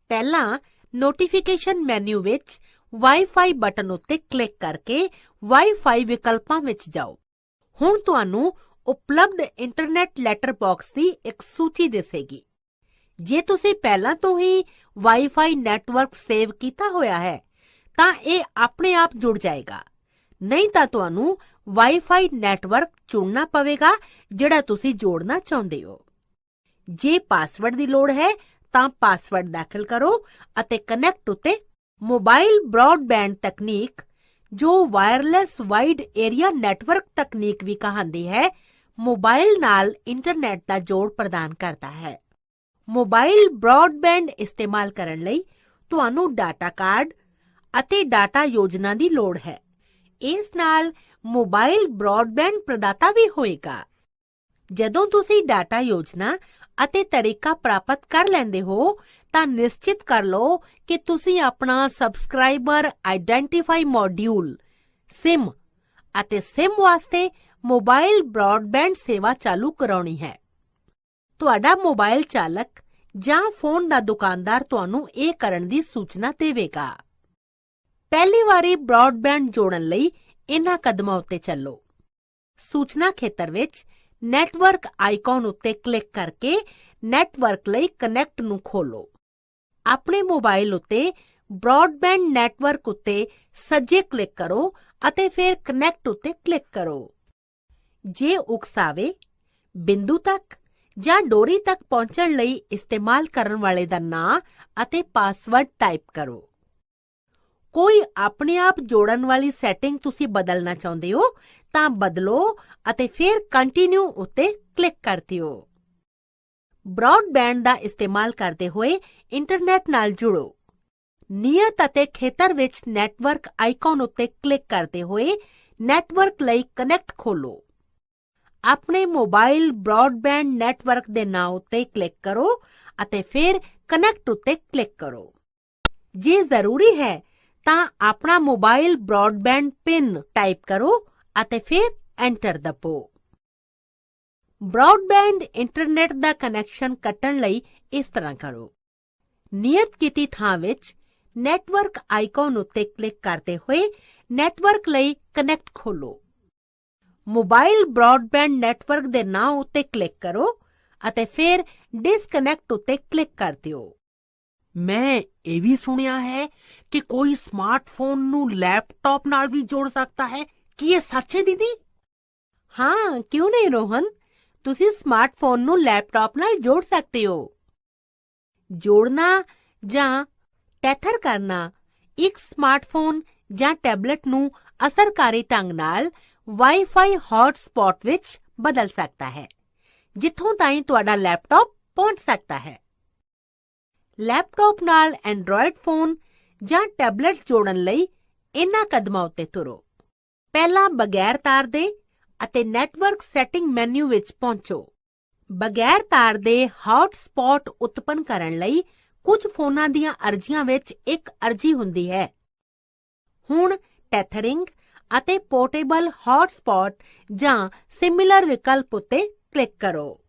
ਪਹਿਲਾਂ ਨੋਟੀਫਿਕੇਸ਼ਨ ਮੈਨੂ ਵਿੱਚ ਵਾਈਫਾਈ ਬਟਨ ਉੱਤੇ ਕਲਿੱਕ ਕਰਕੇ ਵਾਈਫਾਈ ਵਿਕਲਪਾਂ ਵਿੱਚ ਜਾਓ। ਹੁਣ ਤੁਹਾਨੂੰ ਉਪਲਬਧ ਇੰਟਰਨੈਟ ਲੈਟਰ ਬਾਕਸ ਦੀ ਇੱਕ ਸੂਚੀ ਦਿਸੇਗੀ। ਜੇ ਤੁਸੀਂ ਪਹਿਲਾਂ ਤੋਂ ਹੀ ਵਾਈਫਾਈ ਨੈਟਵਰਕ ਸੇਵ ਕੀਤਾ ਹੋਇਆ ਹੈ ਤਾਂ ਇਹ ਆਪਣੇ ਆਪ ਜੁੜ ਜਾਏਗਾ। ਨਹੀਂ ਤਾਂ ਤੁਹਾਨੂੰ ਵਾਈਫਾਈ ਨੈਟਵਰਕ ਚੁਣਨਾ ਪਵੇਗਾ ਜਿਹੜਾ ਤੁਸੀਂ ਜੋੜਨਾ ਚਾਹੁੰਦੇ ਹੋ। ਜੇ ਪਾਸਵਰਡ ਦੀ ਲੋੜ ਹੈ ਤਾਂ ਪਾਸਵਰਡ ਦਾਖਲ ਕਰੋ ਅਤੇ ਕਨੈਕਟ ਉੱਤੇ ਮੋਬਾਈਲ ਬ੍ਰੌਡਬੈਂਡ ਤਕਨੀਕ, ਜੋ ਵਾਇਰਲੈਸ ਵਾਈਡ ਏਰੀਆ ਨੈਟਵਰਕ ਤਕਨੀਕ ਵੀ ਕਹਾਂਦੀ ਹੈ, ਮੋਬਾਈਲ ਨਾਲ ਇੰਟਰਨੈਟ ਦਾ ਜੋੜ ਪ੍ਰਦਾਨ ਕਰਦਾ ਹੈ। ਮੋਬਾਈਲ ਬ੍ਰੌਡਬੈਂਡ ਇਸਤੇਮਾਲ ਕਰਨ ਲਈ ਤੁਹਾਨੂੰ ਡਾਟਾ ਕਾਰਡ ਅਤੇ ਡਾਟਾ ਯੋਜਨਾ ਦੀ ਲੋੜ ਹੈ। ਇਸ ਨਾਲ ਮੋਬਾਈਲ ਬ੍ਰੌਡਬੈਂਡ ਪ੍ਰਦਾਤਾ ਵੀ ਹੋਏਗਾ। ਜਦੋਂ ਤੁਸੀਂ ਡਾਟਾ ਯੋਜਨਾ ਅਤੇ ਤਰੀਕਾ ਪ੍ਰਾਪਤ ਕਰ ਲੈਂਦੇ ਹੋ ਤਾਂ ਨਿਸ਼ਚਿਤ ਕਰ ਲਓ ਕਿ ਤੁਸੀਂ ਆਪਣਾ ਸਬਸਕ੍ਰਾਈਬਰ ਆਈਡੈਂਟੀਫਾਈ ਮੋਡਿਊਲ SIM ਅਤੇ SIM ਵਾਸਤੇ ਮੋਬਾਈਲ ਬ੍ਰੌਡਬੈਂਡ ਸੇਵਾ ਚਾਲੂ ਕਰਾਉਣੀ ਹੈ। ਤੁਹਾਡਾ ਮੋਬਾਈਲ ਚਾਲਕ ਜਾਂ ਫੋਨ ਦਾ ਦੁਕਾਨਦਾਰ ਤੁਹਾਨੂੰ ਇਹ ਕਰਨ ਦੀ ਸੂਚਨਾ ਦੇਵੇਗਾ। ਪਹਿਲੀ ਵਾਰੀ ਬ੍ਰੌਡਬੈਂਡ ਜੋੜਨ ਲਈ ਇਹਨਾਂ ਕਦਮਾਂ ਉੱਤੇ ਚੱਲੋ। ਸੂਚਨਾ ਖੇਤਰ ਵਿੱਚ ਨੈਟਵਰਕ ਆਈਕਨ ਉੱਤੇ ਕਲਿੱਕ ਕਰਕੇ ਨੈਟਵਰਕ ਲਈ ਕਨੈਕਟ ਨੂੰ ਖੋਲੋ। ਆਪਣੇ ਮੋਬਾਈਲ ਉੱਤੇ ਬ੍ਰੌਡਬੈਂਡ ਨੈਟਵਰਕ ਉੱਤੇ ਸੱਜੇ ਕਲਿੱਕ ਕਰੋ ਅਤੇ ਫਿਰ ਕਨੈਕਟ ਉੱਤੇ ਕਲਿੱਕ ਕਰੋ। ਜੇ ਉਕਸਾਵੇ, ਬਿੰਦੂ ਤੱਕ ਜਾਂ ਡੋਰੀ ਤੱਕ ਪਹੁੰਚਣ ਲਈ ਇਸਤੇਮਾਲ ਕਰਨ ਵਾਲੇ ਦਾ ਨਾਂ ਅਤੇ ਪਾਸਵਰਡ ਟਾਈਪ ਕਰੋ। ਕੋਈ ਆਪਣੇ ਆਪ ਜੋੜਨ ਵਾਲੀ ਸੈਟਿੰਗ ਤੁਸੀਂ ਬਦਲਣਾ ਚਾਹੁੰਦੇ ਹੋ ਤਾਂ ਬਦਲੋ ਅਤੇ ਫਿਰ ਕੰਟੀਨਿਊ ਉੱਤੇ ਕਲਿੱਕ ਕਰ ਦਿਓ। ਬ੍ਰੌਡਬੈਂਡ ਦਾ ਇਸਤੇਮਾਲ ਕਰਦੇ ਹੋਏ ਇੰਟਰਨੈਟ ਨਾਲ ਜੁੜੋ। ਨਿਯਤ ਅਤੇ ਖੇਤਰ ਵਿੱਚ ਨੈਟਵਰਕ ਆਈਕਨ ਉੱਤੇ ਕਲਿੱਕ ਕਰਦੇ ਹੋਏ ਨੈਟਵਰਕ ਲਈ ਕਨੈਕਟ ਖੋਲੋ। ਆਪਣੇ ਮੋਬਾਈਲ ਬ੍ਰੌਡਬੈਂਡ ਨੈਟਵਰਕ ਦੇ ਨਾਂ ਉੱਤੇ ਕਲਿੱਕ ਕਰੋ ਅਤੇ ਫਿਰ ਕਨੈਕਟ ਉੱਤੇ ਕਲਿੱਕ ਕਰੋ। ਜੇ ਜ਼ਰੂਰੀ ਹੈ ਤਾਂ ਆਪਣਾ ਮੋਬਾਈਲ ਬ੍ਰੌਡਬੈਂਡ ਪਿਨ ਟਾਈਪ ਕਰੋ ਅਤੇ ਫਿਰ ਐਂਟਰ ਦਬਾਓ। ਬ੍ਰੌਡਬੈਂਡ ਇੰਟਰਨੈਟ ਦਾ ਕਨੈਕਸ਼ਨ ਕੱਟਣ ਲਈ ਇਸ ਤਰ੍ਹਾਂ ਕਰੋ। ਨਿਯਤ ਕੀਤੀ ਥਾਂ ਵਿੱਚ ਨੈਟਵਰਕ ਆਈਕਨ ਉੱਤੇ ਕਲਿੱਕ ਕਰਦੇ ਹੋਏ ਨੈਟਵਰਕ ਲਈ ਕਨੈਕਟ ਖੋਲੋ। ਮੋਬਾਈਲ ਬ੍ਰੌਡਬੈਂਡ ਨੈਟਵਰਕ ਦੇ ਨਾਂ ਉੱਤੇ ਕਲਿੱਕ ਕਰੋ ਅਤੇ ਫਿਰ ਡਿਸਕਨੈਕਟ ਉੱਤੇ ਕਲਿੱਕ ਕਰ ਦਿਓ। ਮੈਂ ਇਹ ਵੀ ਸੁਣਿਆ ਹੈ ਕਿ ਕੋਈ ਸਮਾਰਟਫੋਨ ਨੂੰ ਲੈਪਟਾਪ ਨਾਲ ਵੀ ਜੋੜ ਸਕਦਾ ਹੈ। ਕੀ ਇਹ ਸੱਚ ਹੈ ਦੀਦੀ? ਹਾਂ, ਕਿਉਂ ਨਹੀਂ ਰੋਹਨ, ਤੁਸੀਂ ਸਮਾਰਟਫੋਨ ਨੂੰ ਲੈਪਟਾਪ ਨਾਲ ਜੋੜ ਸਕਦੇ ਹੋ। ਜੋੜਨਾ ਜਾਂ ਟੈਥਰ ਕਰਨਾ ਇੱਕ ਸਮਾਰਟਫੋਨ ਜਾਂ ਟੈਬਲੇਟ ਨੂੰ ਅਸਰਕਾਰੀ ਢੰਗ ਨਾਲ ਵਾਈਫਾਈ ਹੌਟਸਪੌਟ ਵਿੱਚ ਬਦਲ ਸਕਦਾ ਹੈ, ਜਿੱਥੋਂ ਤਾਈਂ ਤੁਹਾਡਾ ਲੈਪਟਾਪ ਪਹੁੰਚ ਸਕਦਾ ਹੈ। ਲੈਪਟਾਪ ਨਾਲ ਐਂਡਰੋਇਡ ਫੋਨ ਜਾਂ ਟੈਬਲੇਟ ਜੋੜਨ ਲਈ ਇਹਨਾਂ ਕਦਮਾਂ ਉੱਤੇ ਤੁਰੋ। ਪਹਿਲਾਂ ਬਗੈਰ ਤਾਰ ਦੇ ਅਤੇ ਨੈਟਵਰਕ ਸੈਟਿੰਗ ਮੈਨੂ ਵਿੱਚ ਪਹੁੰਚੋ। ਬਗੈਰ ਤਾਰ ਦੇ ਹੌਟਸਪੌਟ ਉਤਪੰਨ ਕਰਨ ਲਈ ਕੁਝ ਫੋਨਾਂ ਦੀਆਂ ਅਰਜ਼ੀਆਂ ਵਿੱਚ ਇੱਕ ਅਰਜ਼ੀ ਹੁੰਦੀ ਹੈ। ਹੁਣ ਟੈਥਰਿੰਗ ਅਤੇ ਪੋਰਟੇਬਲ ਹੌਟਸਪੌਟ ਜਾਂ ਸਿਮਿਲਰ ਵਿਕਲਪ ਉੱਤੇ ਕਲਿੱਕ ਕਰੋ।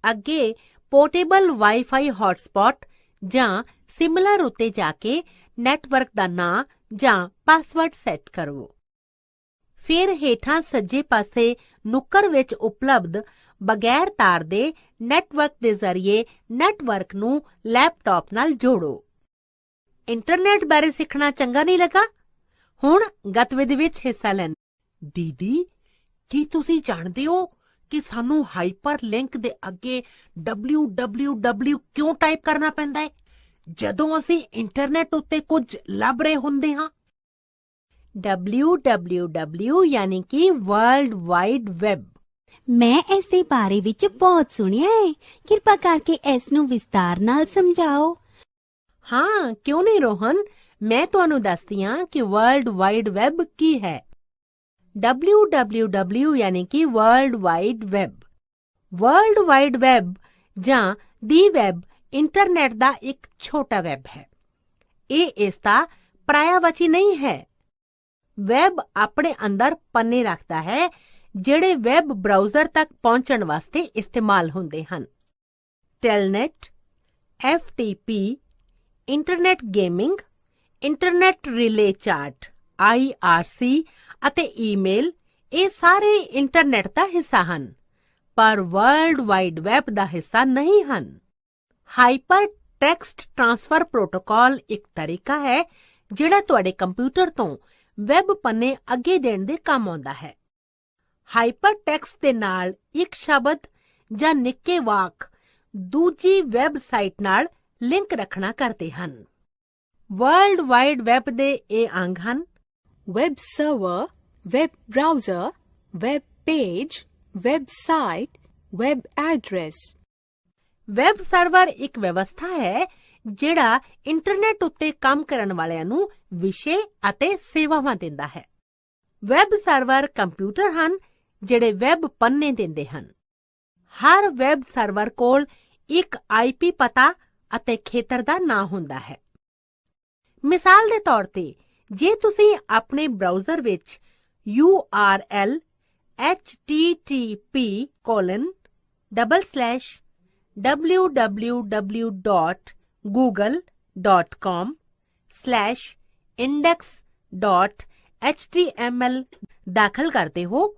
ਅੱਗੇ ਪੋਰਟੇਬਲ ਵਾਈਫਾਈ ਹੌਟਸਪੌਟ ਜਾਂ ਸਿਮਿਲਰ ਉੱਤੇ ਜਾ ਕੇ ਨੈਟਵਰਕ ਦਾ ਨਾਂ ਜਾਂ ਪਾਸਵਰਡ ਸੈੱਟ ਕਰੋ। ਫਿਰ ਹੇਠਾਂ ਸੱਜੇ ਪਾਸੇ ਨੁੱਕਰ ਵਿੱਚ ਉਪਲਬਧ ਬਗੈਰ ਤਾਰ ਦੇ ਨੈਟਵਰਕ ਦੇ ਜ਼ਰੀਏ ਨੈਟਵਰਕ ਨੂੰ ਲੈਪਟਾਪ ਨਾਲ ਜੋੜੋ। ਇੰਟਰਨੈਟ ਬਾਰੇ ਸਿੱਖਣਾ ਚੰਗਾ ਨਹੀਂ ਲੱਗਾ? ਹੁਣ ਗਤੀਵਿਧੀ ਵਿੱਚ ਹਿੱਸਾ ਲੈਣ। ਦੀਦੀ, ਕੀ ਤੁਸੀਂ ਜਾਣਦੇ ਹੋ ਕਿ ਸਾਨੂੰ ਹਾਈਪਰ ਲਿੰਕ ਦੇ ਅੱਗੇ www ਕਿਉਂ ਟਾਈਪ ਕਰਨਾ ਪੈਂਦਾ ਹੈ ਜਦੋਂ ਅਸੀਂ ਇੰਟਰਨੈਟ ਉੱਤੇ ਕੁਝ ਲੱਭ ਰਹੇ ਹੁੰਦੇ ਹਾਂ? www ਯਾਨੀ ਕਿ ਵਰਲਡ ਵਾਈਡ ਵੈਬ। ਮੈਂ ਇਸ ਦੇ ਬਾਰੇ ਵਿੱਚ ਬਹੁਤ ਸੁਣਿਆ ਹੈ। ਕਿਰਪਾ ਕਰਕੇ ਇਸ ਨੂੰ ਵਿਸਤਾਰ ਨਾਲ ਸਮਝਾਓ। ਹਾਂ, ਕਿਉਂ ਨਹੀਂ ਰੋਹਨ, ਮੈਂ ਤੁਹਾਨੂੰ ਦੱਸਦੀ ਹਾਂ ਕਿ ਵਰਲਡ ਵਾਈਡ ਵੈਬ ਕੀ ਹੈ। www ਯਾਨੀ ਕਿ world wide web. World wide web ਜਾਂ ਦੀ ਵੈਬ ਇੰਟਰਨੈਟ ਦਾ ਇੱਕ ਛੋਟਾ ਵੈਬ ਹੈ। ਇਹ ਇਸ ਦਾ ਪਰਿਆਵਾਚੀ ਨਹੀਂ ਹੈ। ਵੈਬ ਆਪਣੇ ਅੰਦਰ ਪੰਨੇ ਰੱਖਦਾ ਹੈ ਜਿਹੜੇ ਵੈਬ ਬਰਾਊਜ਼ਰ ਤੱਕ ਪਹੁੰਚਣ ਵਾਸਤੇ ਇਸਤੇਮਾਲ ਹੁੰਦੇ ਹਨ। ਟੈਲਨੈਟ, FTP, ਇੰਟਰਨੈਟ ਗੇਮਿੰਗ, ਇੰਟਰਨੈਟ ਰਿਲੇ ਚਾਰਟ, IRC ਅਤੇ ਈਮੇਲ, ਇਹ ਸਾਰੇ ਇੰਟਰਨੈਟ ਦਾ ਹਿੱਸਾ ਹਨ, ਪਰ ਵਰਲਡ ਵਾਈਡ ਵੈਬ ਦਾ ਹਿੱਸਾ ਨਹੀਂ ਹਨ। ਹਾਈਪਰ ਟੈਕਸਟ ਟ੍ਰਾਂਸਫਰ ਪ੍ਰੋਟੋਕਾਲ ਇੱਕ ਤਰੀਕਾ ਹੈ ਜਿਹੜਾ ਤੁਹਾਡੇ ਕੰਪਿਊਟਰ ਤੋਂ ਵੈਬ ਪੰਨੇ ਅੱਗੇ ਦੇਣ ਦੇ ਕੰਮ ਆਉਂਦਾ ਹੈ। ਹਾਈਪਰ ਟੈਕਸਟ ਦੇ ਨਾਲ ਇੱਕ ਸ਼ਬਦ ਜਾਂ ਨਿੱਕੇ ਵਾਕ ਦੂਜੀ ਵੈਬਸਾਈਟ ਨਾਲ ਲਿੰਕ ਰੱਖਣਾ ਕਰਦੇ ਹਨ। ਵਰਲਡ ਵਾਈਡ ਵੈਬ ਦੇ ਇਹ ਅੰਗ ਹਨ: web server, web browser, web page, website, web address। Web server ਇੱਕ ਵਿਵਸਥਾ ਹੈ ਜਿਹੜਾ ਇੰਟਰਨੈਟ ਉੱਤੇ ਕੰਮ ਕਰਨ ਵਾਲਿਆਂ ਨੂੰ ਵਿਸ਼ੇ ਅਤੇ ਸੇਵਾਵਾਂ ਦਿੰਦਾ ਹੈ। ਵੈਬ ਸਰਵਰ ਕੰਪਿਊਟਰ ਹਨ ਜਿਹੜੇ ਵੈਬ ਪੰਨੇ ਦਿੰਦੇ ਹਨ। ਹਰ ਵੈਬ ਸਰਵਰ ਕੋਲ ਇੱਕ IP ਪਤਾ ਅਤੇ ਖੇਤਰ ਦਾ ਨਾਂ ਹੁੰਦਾ ਹੈ। ਮਿਸਾਲ ਦੇ ਤੌਰ ਤੇ, ਜੇ ਤੁਸੀਂ ਆਪਣੇ ਬਰਾਊਜ਼ਰ ਵਿੱਚ URL http://www.google.com/index.html ਦਾਖਲ ਕਰਦੇ ਹੋ,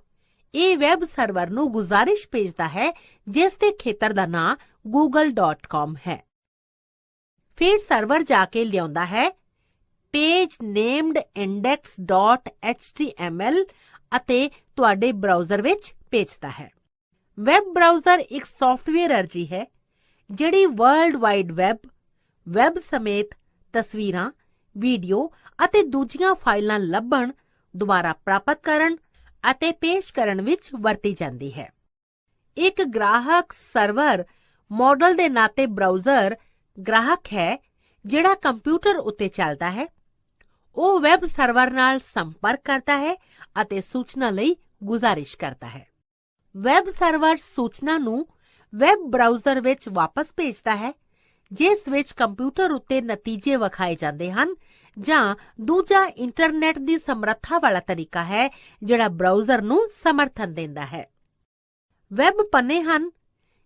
ਇਹ ਵੈਬ ਸਰਵਰ ਨੂੰ ਗੁਜ਼ਾਰਿਸ਼ ਭੇਜਦਾ ਹੈ ਜਿਸ ਦੇ ਖੇਤਰ ਦਾ ਨਾਂ google.com ਹੈ। ਫਿਰ ਸਰਵਰ ਜਾ ਕੇ ਲਿਆਉਂਦਾ ਹੈ page named index.html ਅਤੇ ਤੁਹਾਡੇ ਬਰਾਊਜ਼ਰ ਵਿੱਚ ਭੇਜਦਾ ਹੈ। ਵੈਬ ਬਰਾਊਜ਼ਰ ਇੱਕ ਸੌਫਟਵੇਅਰ ਅਰਜ਼ੀ ਹੈ ਜਿਹੜੀ ਵਰਲਡ ਵਾਈਡ ਵੈਬ ਸਮੇਤ ਤਸਵੀਰਾਂ, ਵੀਡੀਓ ਅਤੇ ਦੂਜੀਆਂ ਫਾਈਲਾਂ ਲੱਭਣ, ਦੁਬਾਰਾ ਪ੍ਰਾਪਤ ਕਰਨ ਅਤੇ ਪੇਸ਼ ਕਰਨ ਵਿੱਚ ਵਰਤੀ ਜਾਂਦੀ ਹੈ। ਇੱਕ ਗ੍ਰਾਹਕ ਸਰਵਰ ਮਾਡਲ ਦੇ ਨਾਤੇ ਬਰਾਊਜ਼ਰ ਗ੍ਰਾਹਕ ਹੈ ਜਿਹੜਾ ਕੰਪਿਊਟਰ ਉੱਤੇ ਚੱਲਦਾ ਹੈ। ਉਹ ਵੈਬ ਸਰਵਰ ਨਾਲ ਸੰਪਰਕ ਕਰਦਾ ਹੈ ਅਤੇ ਸੂਚਨਾ ਲਈ ਗੁਜ਼ਾਰਿਸ਼ ਕਰਦਾ ਹੈ। ਵੈਬ ਸਰਵਰ ਸੂਚਨਾ ਨੂੰ ਵੈਬ ਬਰਾਊਜ਼ਰ ਵਿੱਚ ਵਾਪਸ ਭੇਜਦਾ ਹੈ, ਜਿਸ ਵਿੱਚ ਕੰਪਿਊਟਰ ਉੱਤੇ ਨਤੀਜੇ ਵਿਖਾਏ ਜਾਂਦੇ ਹਨ, ਜਾਂ ਦੂਜਾ ਇੰਟਰਨੈਟ ਦੀ ਸਮਰੱਥਾ ਵਾਲਾ ਤਰੀਕਾ ਹੈ ਜਿਹੜਾ ਬਰਾਊਜ਼ਰ ਨੂੰ ਸਮਰਥਨ ਦਿੰਦਾ ਹੈ। ਵੈਬ ਪੰਨੇ ਹਨ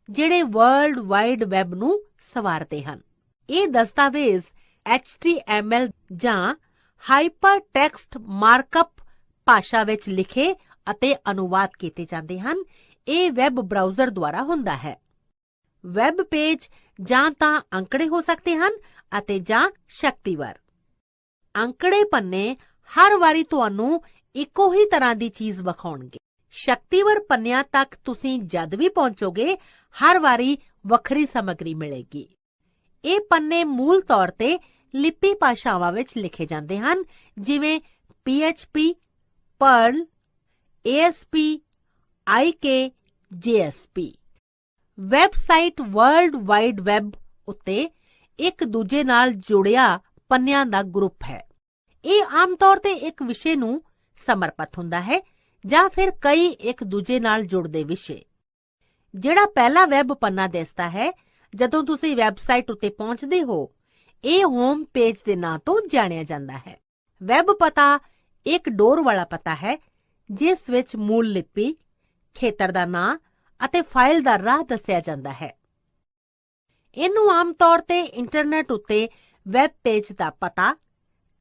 ਜਿਹੜੇ ਵਰਲਡ ਵਾਈਡ ਵੈਬ ਨੂੰ ਸਵਾਰਦੇ ਹਨ। ਇਹ ਦਸਤਾਵੇਜ਼ HTML ਜਾਂ ਹਾਈਪਰ ਟੈਕਸਟ ਮਾਰਕਅਪ ਭਾਸ਼ਾ ਵਿੱਚ ਲਿਖੇ ਅਤੇ ਅਨੁਵਾਦ ਕੀਤੇ ਜਾਂਦੇ ਹਨ। ਇਹ ਵੈਬ ਬਰਾਊਜ਼ਰ ਦੁਆਰਾ ਹੁੰਦਾ ਹੈ। ਵੈਬ ਪੇਜ ਜਾਂ ਤਾਂ ਅੰਕੜੇ ਹੋ ਸਕਦੇ ਹਨ ਅਤੇ ਜਾਂ ਸ਼ਕਤੀਵਰ। ਅੰਕੜੇ ਪੰਨੇ ਹਰ ਵਾਰੀ ਤੁਹਾਨੂੰ ਇੱਕੋ ਹੀ ਤਰ੍ਹਾਂ ਦੀ ਚੀਜ਼ ਵਿਖਾਉਣਗੇ। ਸ਼ਕਤੀਵਰ ਪੰਨਿਆਂ ਤੱਕ ਤੁਸੀਂ ਜਦ ਵੀ ਪਹੁੰਚੋਗੇ ਹਰ ਵਾਰੀ ਵੱਖਰੀ ਸਮੱਗਰੀ ਮਿਲੇਗੀ। ਇਹ ਪੰਨੇ ਮੂਲ ਤੌਰ ਤੇ ਲਿਪੀ ਭਾਸ਼ਾਵਾਂ ਵਿੱਚ ਲਿਖੇ ਜਾਂਦੇ ਹਨ, ਜਿਵੇਂ PHP, Perl, ASP, IK, JSP। Website world wide web ਉੱਤੇ ਇੱਕ ਦੂਜੇ ਨਾਲ ਜੁੜਿਆ ਪੰਨਿਆਂ ਦਾ ਗਰੁੱਪ ਹੈ। ਇਹ ਆਮ ਤੌਰ ਤੇ ਇੱਕ ਵਿਸ਼ੇ ਨੂੰ ਸਮਰਪਿਤ ਹੁੰਦਾ ਹੈ ਜਾਂ ਫਿਰ ਕਈ ਇੱਕ ਦੂਜੇ ਨਾਲ ਜੁੜਦੇ ਵਿਸ਼ੇ। ਜਿਹੜਾ ਪਹਿਲਾ ਵੈਬ ਪੰਨਾ ਦਿਸਦਾ ਹੈ ਜਦੋਂ ਤੁਸੀਂ ਵੈਬਸਾਈਟ ਉੱਤੇ ਪਹੁੰਚਦੇ ਹੋ, ਇਹ ਹੋਮ ਪੇਜ ਦੇ ਨਾਂ ਤੋਂ ਜਾਣਿਆ ਜਾਂਦਾ ਹੈ। ਵੈਬ ਪਤਾ ਇੱਕ ਡੋਰ ਵਾਲਾ ਪਤਾ ਹੈ ਜਿਸ ਵਿੱਚ ਮੂਲ ਲਿਪੀ, ਖੇਤਰ ਦਾ ਨਾਂ ਅਤੇ ਫਾਈਲ ਦਾ ਰਾਹ ਦੱਸਿਆ ਜਾਂਦਾ ਹੈ। ਇਹਨੂੰ ਆਮ ਤੌਰ ਤੇ ਇੰਟਰਨੈਟ ਉੱਤੇ ਵੈਬ ਪੇਜ ਦਾ ਪਤਾ,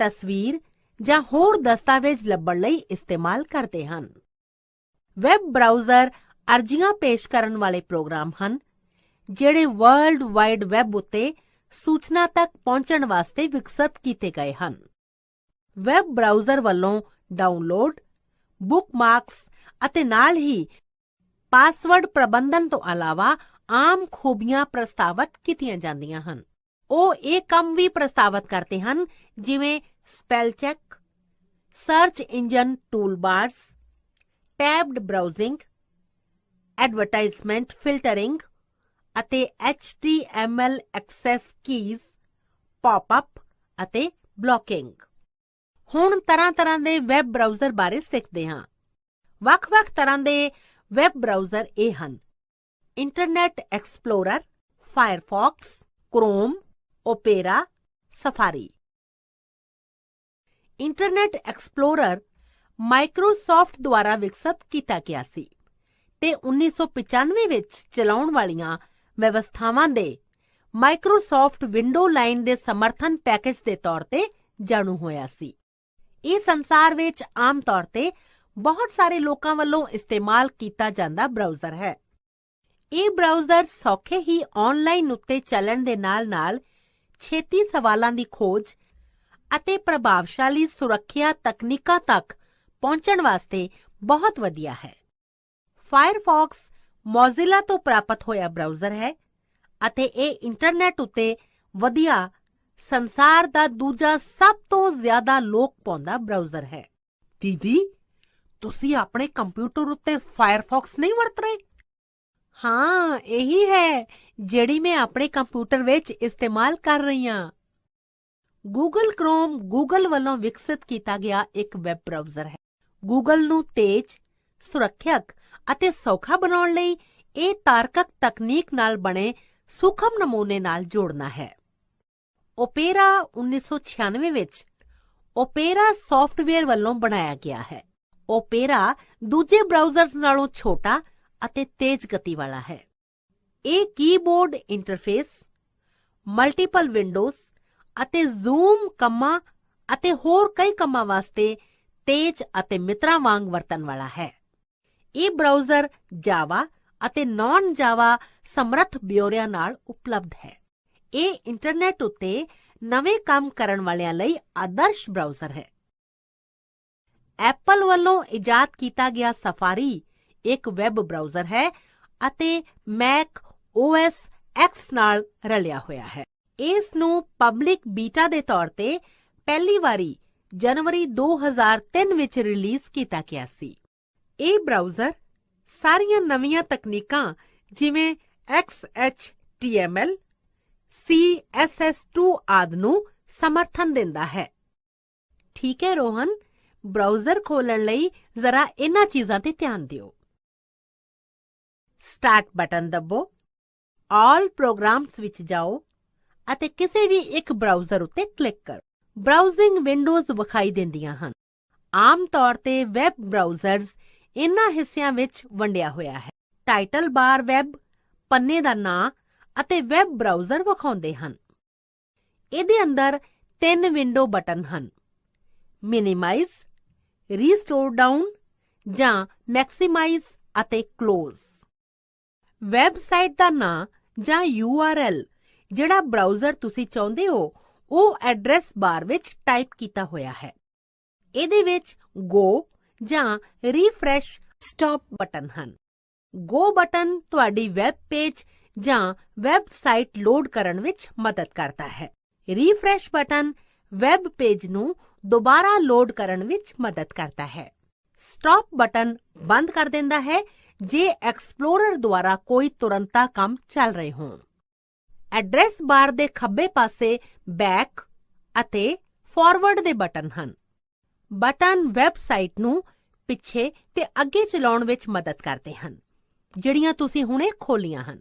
ਤਸਵੀਰ ਜਾਂ ਹੋਰ ਦਸਤਾਵੇਜ਼ ਲੱਭਣ ਲਈ ਇਸਤੇਮਾਲ ਕਰਦੇ ਹਨ। ਵੈਬ ਬਰਾਊਜ਼ਰ ਅਰਜ਼ੀਆਂ ਪੇਸ਼ ਕਰਨ ਵਾਲੇ ਪ੍ਰੋਗਰਾਮ ਹਨ ਜਿਹੜੇ ਵਰਲਡ ਵਾਈਡ ਵੈਬ ਉੱਤੇ ਸੂਚਨਾ ਤੱਕ ਪਹੁੰਚਣ ਵਾਸਤੇ ਵਿਕਸਤ ਕੀਤੇ ਗਏ ਹਨ। ਵੈਬ ਬਰਾਊਜ਼ਰ ਵੱਲੋਂ ਡਾਊਨਲੋਡ, ਬੁੱਕਮਾਰਕਸ ਅਤੇ ਨਾਲ ਹੀ ਪਾਸਵਰਡ ਪ੍ਰਬੰਧਨ ਤੋਂ ਇਲਾਵਾ ਆਮ ਖੂਬੀਆਂ ਪ੍ਰਸਤਾਵਿਤ ਕੀਤੀਆਂ ਜਾਂਦੀਆਂ ਹਨ। ਉਹ ਇਹ ਕੰਮ ਵੀ ਪ੍ਰਸਤਾਵਿਤ ਕਰਦੇ ਹਨ ਜਿਵੇਂ spell check, search engine toolbars, tabbed browsing, advertisement filtering ਅਤੇ HTML ਐਕਸੈਸ ਕੀਜ਼, ਪੌਪ-ਅਪ ਅਤੇ ਬਲੌਕਿੰਗ। ਹੁਣ ਤਰ੍ਹਾਂ ਦੇ ਵੈਬ ਬਰਾਊਜ਼ਰ ਬਾਰੇ ਸਿੱਖਦੇ ਹਾਂ। ਵੱਖ-ਵੱਖ ਤਰ੍ਹਾਂ ਦੇ ਵੈਬ ਬਰਾਊਜ਼ਰ ਇਹ ਹਨ: internet explorer, Firefox, Chrome, opera, safari. Internet explorer Microsoft ਦੁਆਰਾ ਵਿਕਸਤ ਕੀਤਾ ਗਿਆ ਸੀ ਤੇ 1995 ਵਿੱਚ ਚਲਾਉਣ ਵਾਲੀਆਂ ਵਿਵਸਥਾਵਾਂ ਦੇ ਮਾਈਕਰੋਸਾਫਟ ਵਿੰਡੋ ਲਾਈਨ ਦੇ ਸਮਰਥਨ ਪੈਕੇਜ ਦੇ ਤੌਰ ਤੇ ਜਾਣੂ ਹੋਇਆ ਸੀ। ਇਹ ਸੰਸਾਰ ਵਿੱਚ ਆਮ ਤੌਰ ਤੇ ਬਹੁਤ ਸਾਰੇ ਲੋਕਾਂ ਵੱਲੋਂ ਇਸਤੇਮਾਲ ਕੀਤਾ ਜਾਂਦਾ ਬਰਾਊਜ਼ਰ ਹੈ। ਇਹ ਬਰਾਊਜ਼ਰ ਸੌਖੇ ਹੀ ਆਨਲਾਈਨ ਉੱਤੇ ਚੱਲਣ ਦੇ ਨਾਲ-ਨਾਲ ਛੇਤੀ ਸਵਾਲਾਂ ਦੀ ਖੋਜ ਅਤੇ ਪ੍ਰਭਾਵਸ਼ਾਲੀ ਸੁਰੱਖਿਆ ਤਕਨੀਕਾਂ ਤੱਕ ਪਹੁੰਚਣ ਵਾਸਤੇ ਬਹੁਤ ਵਧੀਆ ਹੈ। ਫਾਇਰਫੌਕਸ ਮੋਜ਼ਿਲਾ ਤੋਂ ਪ੍ਰਾਪਤ ਹੋਇਆ ਬਰਾਊਜ਼ਰ ਹੈ ਅਤੇ ਇਹ ਇੰਟਰਨੈਟ ਉੱਤੇ ਵਧੀਆ ਸੰਸਾਰ ਦਾ ਦੂਜਾ ਸਭ ਤੋਂ ਜ਼ਿਆਦਾ ਲੋਕ ਪਾਉਂਦਾ ਬਰਾਊਜ਼ਰ ਹੈ। ਦੀਦੀ, ਤੁਸੀਂ ਆਪਣੇ ਕੰਪਿਊਟਰ ਉੱਤੇ ਫਾਇਰਫੌਕਸ ਨਹੀਂ ਵਰਤ ਰਹੇ? ਹਾਂ, ਇਹੀ ਹੈ ਜਿਹੜੀ ਮੈਂ ਆਪਣੇ ਕੰਪਿਊਟਰ ਵਿੱਚ ਇਸਤੇਮਾਲ ਕਰ ਰਹੀ ਹਾਂ। ਗੂਗਲ ਕਰੋਮ ਗੂਗਲ ਵੱਲੋਂ ਵਿਕਸਿਤ ਕੀਤਾ ਗਿਆ ਇੱਕ ਵੈਬ ਬਰਾਊਜ਼ਰ ਹੈ। ਗੂਗਲ ਨੂੰ ਤੇਜ਼, ਸੁਰੱਖਿਅਤ ਅਤੇ ਸੌਖਾ ਬਣਾਉਣ ਲਈ ਇਹ ਤਾਰਕਕ ਤਕਨੀਕ ਨਾਲ ਬਣੇ ਸੂਖਮ ਨਮੂਨੇ ਨਾਲ ਜੋੜਨਾ ਹੈ। ਓਪੇਰਾ 1996 ਵਿੱਚ ਓਪੇਰਾ ਸੌਫਟਵੇਅਰ ਵੱਲੋਂ ਬਣਾਇਆ ਗਿਆ ਹੈ। ਓਪੇਰਾ ਦੂਜੇ ਬਰਾਊਜ਼ਰਸ ਨਾਲੋਂ ਛੋਟਾ ਅਤੇ ਤੇਜ਼ ਗਤੀ ਵਾਲਾ ਹੈ। ਇਹ ਕੀਬੋਰਡ ਇੰਟਰਫੇਸ, ਮਲਟੀਪਲ ਵਿੰਡੋਜ਼ ਅਤੇ ਜ਼ੂਮ ਕੰਮਾਂ ਅਤੇ ਹੋਰ ਕਈ ਕੰਮਾਂ ਵਾਸਤੇ ਤੇਜ਼ ਅਤੇ ਮਿੱਤਰਾਂ ਵਾਂਗ ਵਰਤਣ ਵਾਲਾ ਹੈ। ਇਹ ਬਰਾਊਜ਼ਰ ਜਾਵਾ ਅਤੇ ਨਾਨ ਜਾਵਾ ਸਮਰੱਥ ਬਿਓਰਿਆਂ ਨਾਲ ਉਪਲਬਧ ਹੈ। ਇਹ ਇੰਟਰਨੈਟ ਉੱਤੇ ਨਵੇਂ ਕੰਮ ਕਰਨ ਵਾਲਿਆਂ ਲਈ ਆਦਰਸ਼ ਬਰਾਊਜ਼ਰ ਹੈ। ਐਪਲ ਵੱਲੋਂ ਇਜਾਦ ਕੀਤਾ ਗਿਆ ਸਫਾਰੀ ਇੱਕ ਵੈਬ ਬਰਾਊਜ਼ਰ ਹੈ ਅਤੇ ਮੈਕ OS X ਨਾਲ ਰਲਿਆ ਹੋਇਆ ਹੈ। ਇਸ ਨੂੰ ਪਬਲਿਕ ਬੀਟਾ ਦੇ ਤੌਰ ਤੇ ਪਹਿਲੀ ਵਾਰੀ ਜਨਵਰੀ 2003 ਵਿੱਚ ਰਿਲੀਜ਼ ਕੀਤਾ ਗਿਆ ਸੀ। ਇਹ ਬਰਾਊਜ਼ਰ ਸਾਰੀਆਂ ਨਵੀਆਂ ਤਕਨੀਕਾਂ ਜਿਵੇਂ XHTML, CSS2 ਆਦਿ ਨੂੰ ਸਮਰਥਨ ਦਿੰਦਾ ਹੈ। ਠੀਕ ਹੈ ਰੋਹਨ, ਬਰਾਊਜ਼ਰ ਖੋਲ੍ਹਣ ਲਈ ਜ਼ਰਾ ਇਹਨਾਂ ਚੀਜ਼ਾਂ ਤੇ ਧਿਆਨ ਦਿਓ। ਸਟਾਰਟ ਬਟਨ ਦੱਬੋ, ਆਲ ਪ੍ਰੋਗਰਾਮਸ ਵਿੱਚ ਜਾਓ ਅਤੇ ਕਿਸੇ ਵੀ ਇੱਕ ਬਰਾਊਜ਼ਰ ਉੱਤੇ ਕਲਿੱਕ ਕਰੋ। ਬਰਾਊਜ਼ਿੰਗ ਵਿੰਡੋਜ਼ ਵਿਖਾਈ ਦਿੰਦੀਆਂ ਹਨ। ਆਮ ਤੌਰ ਤੇ ਵੈਬ ਬਰਾਊਜ਼ਰਜ਼ ਇਹਨਾਂ ਹਿੱਸਿਆਂ ਵਿੱਚ ਵੰਡਿਆ ਹੋਇਆ ਹੈ। ਟਾਈਟਲ ਬਾਰ ਵੈਬ, ਪੰਨੇ ਦਾ ਨਾਂ ਅਤੇ ਵੈਬ ਬਰਾਊਜ਼ਰ ਵਿਖਾਉਂਦੇ ਹਨ। ਇਹਦੇ ਅੰਦਰ 3 ਵਿੰਡੋ ਬਟਨ ਹਨ: ਮਿਨੀਮਾਈਜ਼, ਰੀਸਟੋਰ ਡਾਊਨ ਜਾਂ ਮੈਕਸਿਮਾਈਜ਼ ਅਤੇ ਕਲੋਜ਼। ਵੈਬਸਾਈਟ ਦਾ ਨਾਂ ਜਾਂ URL ਜਿਹੜਾ ਬ੍ਰਾਊਜ਼ਰ ਤੁਸੀਂ ਚਾਹੁੰਦੇ ਹੋ ਉਹ ਐਡਰੈਸ ਬਾਰ ਵਿੱਚ ਟਾਈਪ ਕੀਤਾ ਹੋਇਆ ਹੈ। ਇਹਦੇ ਵਿੱਚ ਗੋ ਜਾਂ ਰੀਫਰੈਸ਼ Stop. ਬਟਨ ਹਨ। ਗੋ ਬਟਨ ਤੁਹਾਡੀ ਵੈਬ ਪੇਜ ਜਾਂ ਵੈਬਸਾਈਟ ਲੋਡ ਕਰਨ ਵਿੱਚ ਮਦਦ ਕਰਦਾ ਹੈ। ਰੀਫਰੈਸ਼ ਬਟਨ ਵੈਬ ਪੇਜ ਨੂੰ ਦੁਬਾਰਾ ਲੋਡ ਕਰਨ ਵਿੱਚ ਮਦਦ ਕਰਦਾ ਹੈ। ਸਟਾਪ ਬਟਨ ਬੰਦ ਕਰ ਦਿੰਦਾ ਹੈ ਜੇ ਐਕਸਪਲੋਰਰ ਦੁਆਰਾ ਕੋਈ ਤੁਰੰਤਾ ਕੰਮ ਚੱਲ ਰਹੇ ਹੋਣ। ਐਡਰੈਸ ਬਾਰ ਦੇ ਖੱਬੇ ਪਾਸੇ ਬੈਕ ਅਤੇ ਫਾਰਵਰਡ ਦੇ ਬਟਨ ਹਨ। ਬਟਨ ਵੈਬਸਾਈਟ ਨੂੰ ਪਿੱਛੇ ਤੇ ਅੱਗੇ ਚਲਾਉਣ ਵਿੱਚ ਮਦਦ ਕਰਦੇ ਹਨ, ਜਿਹੜੀਆਂ ਤੁਸੀਂ ਹੁਣੇ ਖੋਲੀਆਂ ਹਨ।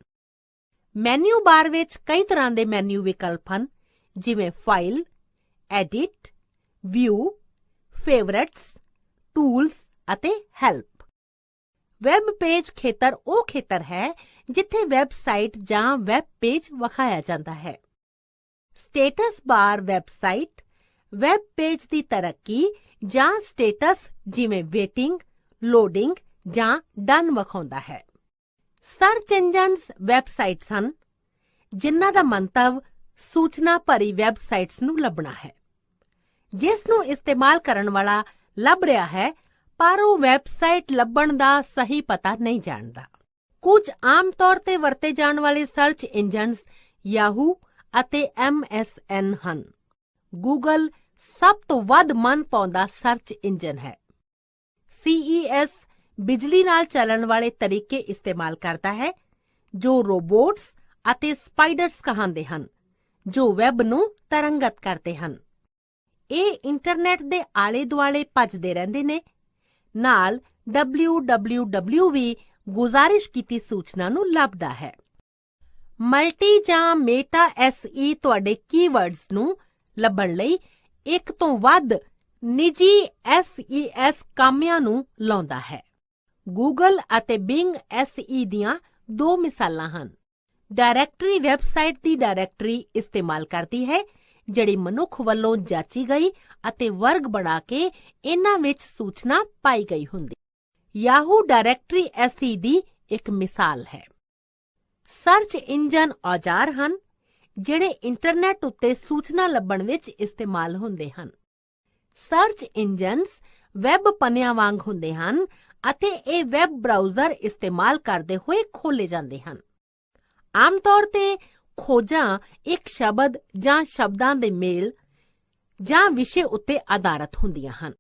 ਮੈਨੂ ਬਾਰ ਵਿੱਚ ਕਈ ਤਰ੍ਹਾਂ ਦੇ ਮੈਨੂ ਵਿਕਲਪ ਹਨ, ਜਿਵੇਂ file, edit, view, favourites, tools ਅਤੇ ਹੈਲਪ। ਵੈਬ ਪੇਜ ਖੇਤਰ ਉਹ ਖੇਤਰ ਹੈ ਜਿੱਥੇ ਵੈਬਸਾਈਟ ਜਾਂ ਵੈਬ ਪੇਜ ਵਿਖਾਇਆ ਜਾਂਦਾ ਹੈ। ਸਟੇਟਸ ਬਾਰ ਵੈਬਸਾਈਟ, ਵੈਬ ਪੇਜ ਦੀ ਤਰੱਕੀ ਜਾਂ ਸਟੇਟਸ ਜਿਵੇਂ ਵੇਟਿੰਗ, ਲੋਡਿੰਗ ਜਾਂ ਡਨ ਵਿਖਾਉਂਦਾ ਹੈ। ਸਰਚ ਇੰਜਨਸ ਵੈਬਸਾਈਟਸ ਹਨ ਜਿਨ੍ਹਾਂ ਦਾ ਮੰਤਵ ਸੂਚਨਾ ਭਰੀ ਵੈਬਸਾਈਟਸ ਨੂੰ ਲੱਭਣਾ ਹੈ, ਜਿਸ ਨੂੰ ਇਸਤੇਮਾਲ ਕਰਨ ਵਾਲਾ ਲੱਭ ਰਿਹਾ ਹੈ ਪਰ ਉਹ ਵੈਬਸਾਈਟ ਲੱਭਣ ਦਾ ਸਹੀ ਪਤਾ ਨਹੀਂ ਜਾਣਦਾ। ਕੁਝ ਆਮ ਤੌਰ ਤੇ ਵਰਤੇ ਜਾਣ ਵਾਲੇ ਸਰਚ ਇੰਜਨਸ ਯਾਹੂ ਅਤੇ MSN ਹਨ। ਗੂਗਲ ਸਭ ਤੋਂ ਵੱਧ ਮਨ ਪਾਉਂਦਾ ਸਰਚ ਇੰਜਨ ਹੈ। CES ਬਿਜਲੀ ਨਾਲ ਚੱਲਣ ਵਾਲੇ ਤਰੀਕੇ ਇਸਤੇਮਾਲ ਕਰਦਾ ਹੈ ਜੋ ਰੋਬੋਟਸ ਅਤੇ ਸਪਾਈਡਰਸ ਕਹਾਉਂਦੇ ਹਨ, ਜੋ ਵੈਬ ਨੂੰ ਤਰੰਗਤ ਕਰਦੇ ਹਨ। ਇਹ ਇੰਟਰਨੈਟ ਦੇ ਆਲੇ ਦੁਆਲੇ ਭੱਜਦੇ ਰਹਿੰਦੇ ਨੇ। ਨਾਲ www ਵੀ ਗੁਜ਼ਾਰਿਸ਼ ਕੀਤੀ ਸੂਚਨਾ ਨੂੰ ਲੱਭਦਾ ਹੈ। ਮਲਟੀ ਜਾਂ ਮੇਟਾ SE ਤੁਹਾਡੇ ਕੀਵਰਡਸ ਨੂੰ ਲੱਭਣ ਲਈ ਇੱਕ ਤੋਂ ਵੱਧ ਨਿੱਜੀ SES ਕਾਮਿਆਂ ਨੂੰ ਲਾਉਂਦਾ ਹੈ। ਗੂਗਲ ਅਤੇ ਬਿੰਗ SE ਦੀਆਂ ਦੋ ਮਿਸਾਲਾਂ ਹਨ। ਡਾਇਰੈਕਟਰੀ ਵੈਬਸਾਈਟ ਦੀ ਡਾਇਰੈਕਟਰੀ ਇਸਤੇਮਾਲ ਕਰਦੀ ਹੈ ਜਿਹੜੀ ਮਨੁੱਖ ਵੱਲੋਂ ਜਾਚੀ ਗਈ ਅਤੇ ਵਰਗ ਬਣਾ ਕੇ ਇਹਨਾਂ ਵਿੱਚ ਸੂਚਨਾ ਪਾਈ ਗਈ ਹੁੰਦੀ। ਯਾਹੂ ਡਾਇਰੈਕਟਰੀ SE ਦੀ ਇੱਕ ਮਿਸਾਲ ਹੈ। ਸਰਚ ਇੰਜਨ ਔਜ਼ਾਰ ਹਨ ਜਿਹੜੇ ਇੰਟਰਨੈਟ ਉੱਤੇ ਸੂਚਨਾ ਲੱਭਣ ਵਿੱਚ ਇਸਤੇਮਾਲ ਹੁੰਦੇ ਹਨ। ਸਰਚ ਇੰਜਨਸ ਵੈਬ ਪੰਨਿਆਂ ਵਾਂਗ ਹੁੰਦੇ ਹਨ ਅਤੇ ਇਹ ਵੈਬ ਬਰਾਊਜ਼ਰ ਇਸਤੇਮਾਲ ਕਰਦੇ ਹੋਏ ਖੋਲੇ ਜਾਂਦੇ ਹਨ। ਆਮ ਤੌਰ ਤੇ ਖੋਜਾਂ ਇੱਕ ਸ਼ਬਦ ਜਾਂ ਸ਼ਬਦਾਂ ਦੇ ਮੇਲ ਜਾਂ ਵਿਸ਼ੇ ਉੱਤੇ ਆਧਾਰਿਤ ਹੁੰਦੀਆਂ ਹਨ।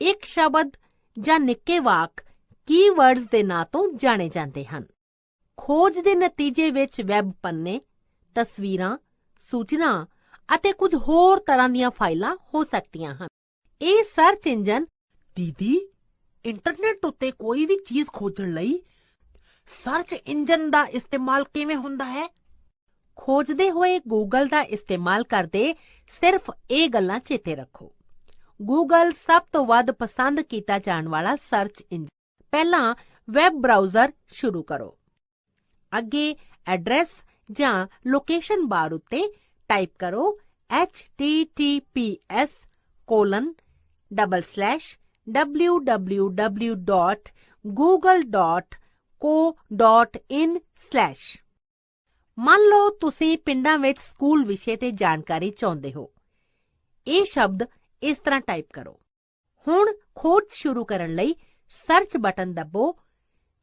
ਇੱਕ ਸ਼ਬਦ ਜਾਂ ਨਿੱਕੇ ਵਾਕ ਕੀਵਰਡਸ ਦੇ ਨਾਂ ਤੋਂ ਜਾਣੇ ਜਾਂਦੇ ਹਨ। ਖੋਜ ਦੇ ਨਤੀਜੇ ਵਿੱਚ ਵੈਬ ਪੰਨੇ, ਤਸਵੀਰਾਂ, ਸੂਚਨਾ ਅਤੇ ਕੁਝ ਹੋਰ ਤਰ੍ਹਾਂ ਦੀਆਂ ਫਾਈਲਾਂ ਹੋ ਸਕਦੀਆਂ ਹਨ। ਇਹ ਸਰਚ ਇੰਜਨ ਦੀਦੀ, ਇੰਟਰਨੈਟ ਉੱਤੇ ਕੋਈ ਵੀ ਚੀਜ਼ ਖੋਜਣ ਲਈ ਸਰਚ ਇੰਜਨ ਦਾ ਇਸਤੇਮਾਲ ਕਿਵੇਂ ਹੁੰਦਾ ਹੈ? ਖੋਜਦੇ ਹੋਏ ਗੂਗਲ ਦਾ ਇਸਤੇਮਾਲ ਕਰਦੇ ਸਿਰਫ ਇਹ ਗੱਲਾਂ ਚੇਤੇ ਰੱਖੋ। ਗੂਗਲ ਸਭ ਤੋਂ ਵੱਧ ਪਸੰਦ ਕੀਤਾ ਜਾਣ ਵਾਲਾ ਸਰਚ ਇੰਜਨ। ਪਹਿਲਾਂ ਵੈਬ ਬਰਾਊਜ਼ਰ ਸ਼ੁਰੂ ਕਰੋ। ਅੱਗੇ ਐਡਰੈਸ ਜਾਂ ਲੋਕੇਸ਼ਨ ਬਾਰ ਉੱਤੇ ਟਾਈਪ ਕਰੋ https://www.google.co.in/ ਮੰਨ ਲਓ ਤੁਸੀਂ ਪਿੰਡਾਂ ਵਿੱਚ ਸਕੂਲ ਵਿਸ਼ੇ ਤੇ ਜਾਣਕਾਰੀ ਚਾਹੁੰਦੇ ਹੋ। ਇਹ ਸ਼ਬਦ ਇਸ ਤਰ੍ਹਾਂ ਟਾਈਪ ਕਰੋ। ਹੁਣ ਖੋਜ ਸ਼ੁਰੂ ਕਰਨ ਲਈ ਸਰਚ ਬਟਨ ਦੱਬੋ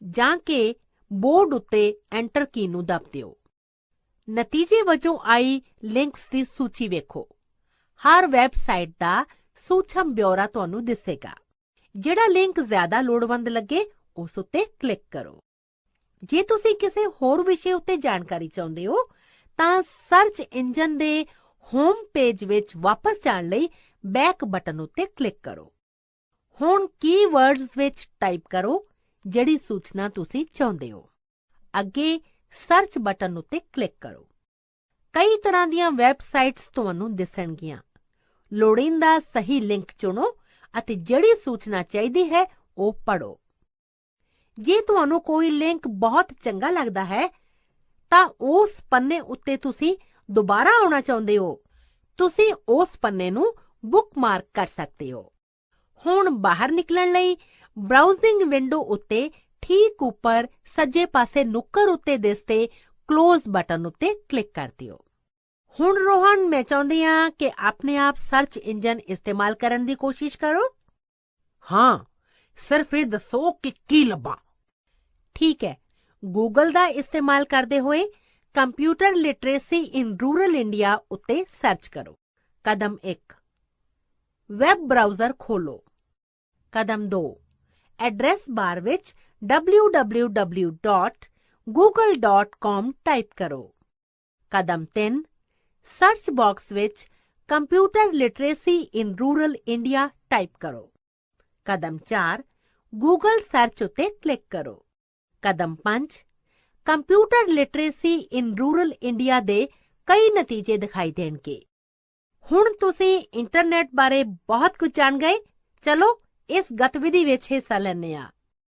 ਜਾਂ ਕਿ ਬੋਰਡ ਉੱਤੇ ਐਂਟਰ ਕੀ ਨੂੰ ਦੱਬ ਦਿਓ। ਨਤੀਜੇ ਵਜੋਂ ਆਈ ਲਿੰਕਸ ਦੀ ਸੂਚੀ ਵੇਖੋ। ਹਰ ਵੈਬਸਾਈਟ ਦਾ ਸੂਖਮ ਬਿਊਰਾ ਤੁਹਾਨੂੰ ਦਿਸੇਗਾ। ਜਿਹੜਾ ਲਿੰਕ ਜ਼ਿਆਦਾ ਲੋੜਵੰਦ ਲੱਗੇ ਉਸ ਉੱਤੇ ਕਲਿੱਕ ਕਰੋ। ਜੇ ਤੁਸੀਂ ਕਿਸੇ ਹੋਰ ਵਿਸ਼ੇ ਉੱਤੇ ਜਾਣਕਾਰੀ ਚਾਹੁੰਦੇ ਹੋ ਤਾਂ ਸਰਚ ਇੰਜਨ ਦੇ ਹੋਮ ਪੇਜ ਵਿੱਚ ਵਾਪਸ ਜਾਣ ਲਈ ਬੈਕ ਬਟਨ ਉੱਤੇ ਕਲਿੱਕ ਕਰੋ। ਹੁਣ ਕੀਵਰਡਸ ਵਿੱਚ ਟਾਈਪ ਕਰੋ ਜਿਹੜੀ ਸੂਚਨਾ ਤੁਸੀਂ ਚਾਹੁੰਦੇ ਹੋ। ਅੱਗੇ ਸਰਚ ਬਟਨ ਉੱਤੇ ਕਲਿੱਕ ਕਰੋ। ਕਈ ਤਰ੍ਹਾਂ ਦੀਆਂ ਵੈਬਸਾਈਟਸ ਤੁਹਾਨੂੰ ਦਿਸਣਗੀਆਂ। ਲੋੜੀਂਦਾ ਸਹੀ ਲਿੰਕ ਚੁਣੋ ਅਤੇ ਜਿਹੜੀ ਸੂਚਨਾ ਚਾਹੀਦੀ ਹੈ ਉਹ ਪੜ੍ਹੋ। ਜੇ ਤੁਹਾਨੂੰ ਕੋਈ ਲਿੰਕ ਬਹੁਤ ਚੰਗਾ ਲੱਗਦਾ ਹੈ ਤਾਂ ਉਸ ਪੰਨੇ ਉੱਤੇ ਤੁਸੀਂ ਦੁਬਾਰਾ ਆਉਣਾ ਚਾਹੁੰਦੇ ਹੋ, ਤੁਸੀਂ ਉਸ ਪੰਨੇ ਨੂੰ ਬੁੱਕਮਾਰਕ ਕਰ ਸਕਦੇ ਹੋ। ਹੁਣ ਬਾਹਰ ਨਿਕਲਣ ਲਈ ਬਰਾਊਜ਼ਿੰਗ ਵਿੰਡੋ ਉੱਤੇ ਠੀਕ ਉੱਪਰ ਸੱਜੇ ਪਾਸੇ ਨੁੱਕਰ ਉੱਤੇ ਦਿਸਦੇ ਕਲੋਜ਼ ਬਟਨ ਉੱਤੇ ਕਲਿੱਕ ਕਰ ਦਿਓ। ਹੁਣ ਰੋਹਨ, ਮੈਂ ਚਾਹੁੰਦੀ ਹਾਂ ਕਿ ਆਪਣੇ ਆਪ ਸਰਚ ਇੰਜਨ ਇਸਤੇਮਾਲ ਕਰਨ ਦੀ ਕੋਸ਼ਿਸ਼ ਕਰੋ। ਹਾਂ, ਸਿਰਫ ਇਹ ਦੱਸੋ ਕਿ ਕੀ ਲੱਭਾਂ। ਠੀਕ ਹੈ, ਗੂਗਲ ਦਾ ਇਸਤੇਮਾਲ ਕਰਦੇ ਹੋਏ ਕੰਪਿਊਟਰ ਲਿਟਰੇਸੀ ਇਨ ਰੂਰਲ ਇੰਡੀਆ ਉੱਤੇ ਸਰਚ ਕਰੋ। ਕਦਮ 1, ਵੈਬ ਬਰਾਊਜ਼ਰ ਖੋਲੋ। ਕਦਮ 2, ਐਡਰੈਸ ਬਾਰ ਵਿੱਚ www.google.com ਟਾਈਪ ਕਰੋ। ਕਦਮ 3, ਸਰਚ ਬਾਕਸ ਵਿੱਚ ਕੰਪਿਊਟਰ ਲਿਟਰੇਸੀ ਇਨ ਰੂਰਲ ਇੰਡੀਆ ਟਾਈਪ ਕਰੋ। ਕਦਮ 4, ਗੂਗਲ ਸਰਚ ਉੱਤੇ ਕਲਿੱਕ ਕਰੋ। ਕਦਮ 5, ਕੰਪਿਊਟਰ ਲਿਟਰੇਸੀ ਇਨ ਰੂਰਲ ਇੰਡੀਆ ਦੇ ਕਈ ਨਤੀਜੇ ਦਿਖਾਈ ਦੇਣਗੇ। ਹੁਣ ਤੁਸੀਂ ਇੰਟਰਨੈਟ ਬਾਰੇ ਬਹੁਤ ਕੁਝ ਜਾਣ ਗਏ। ਚਲੋ ਇਸ ਗਤੀਵਿਧੀ ਵਿੱਚ ਹਿੱਸਾ ਲੈਂਦੇ ਹਾਂ।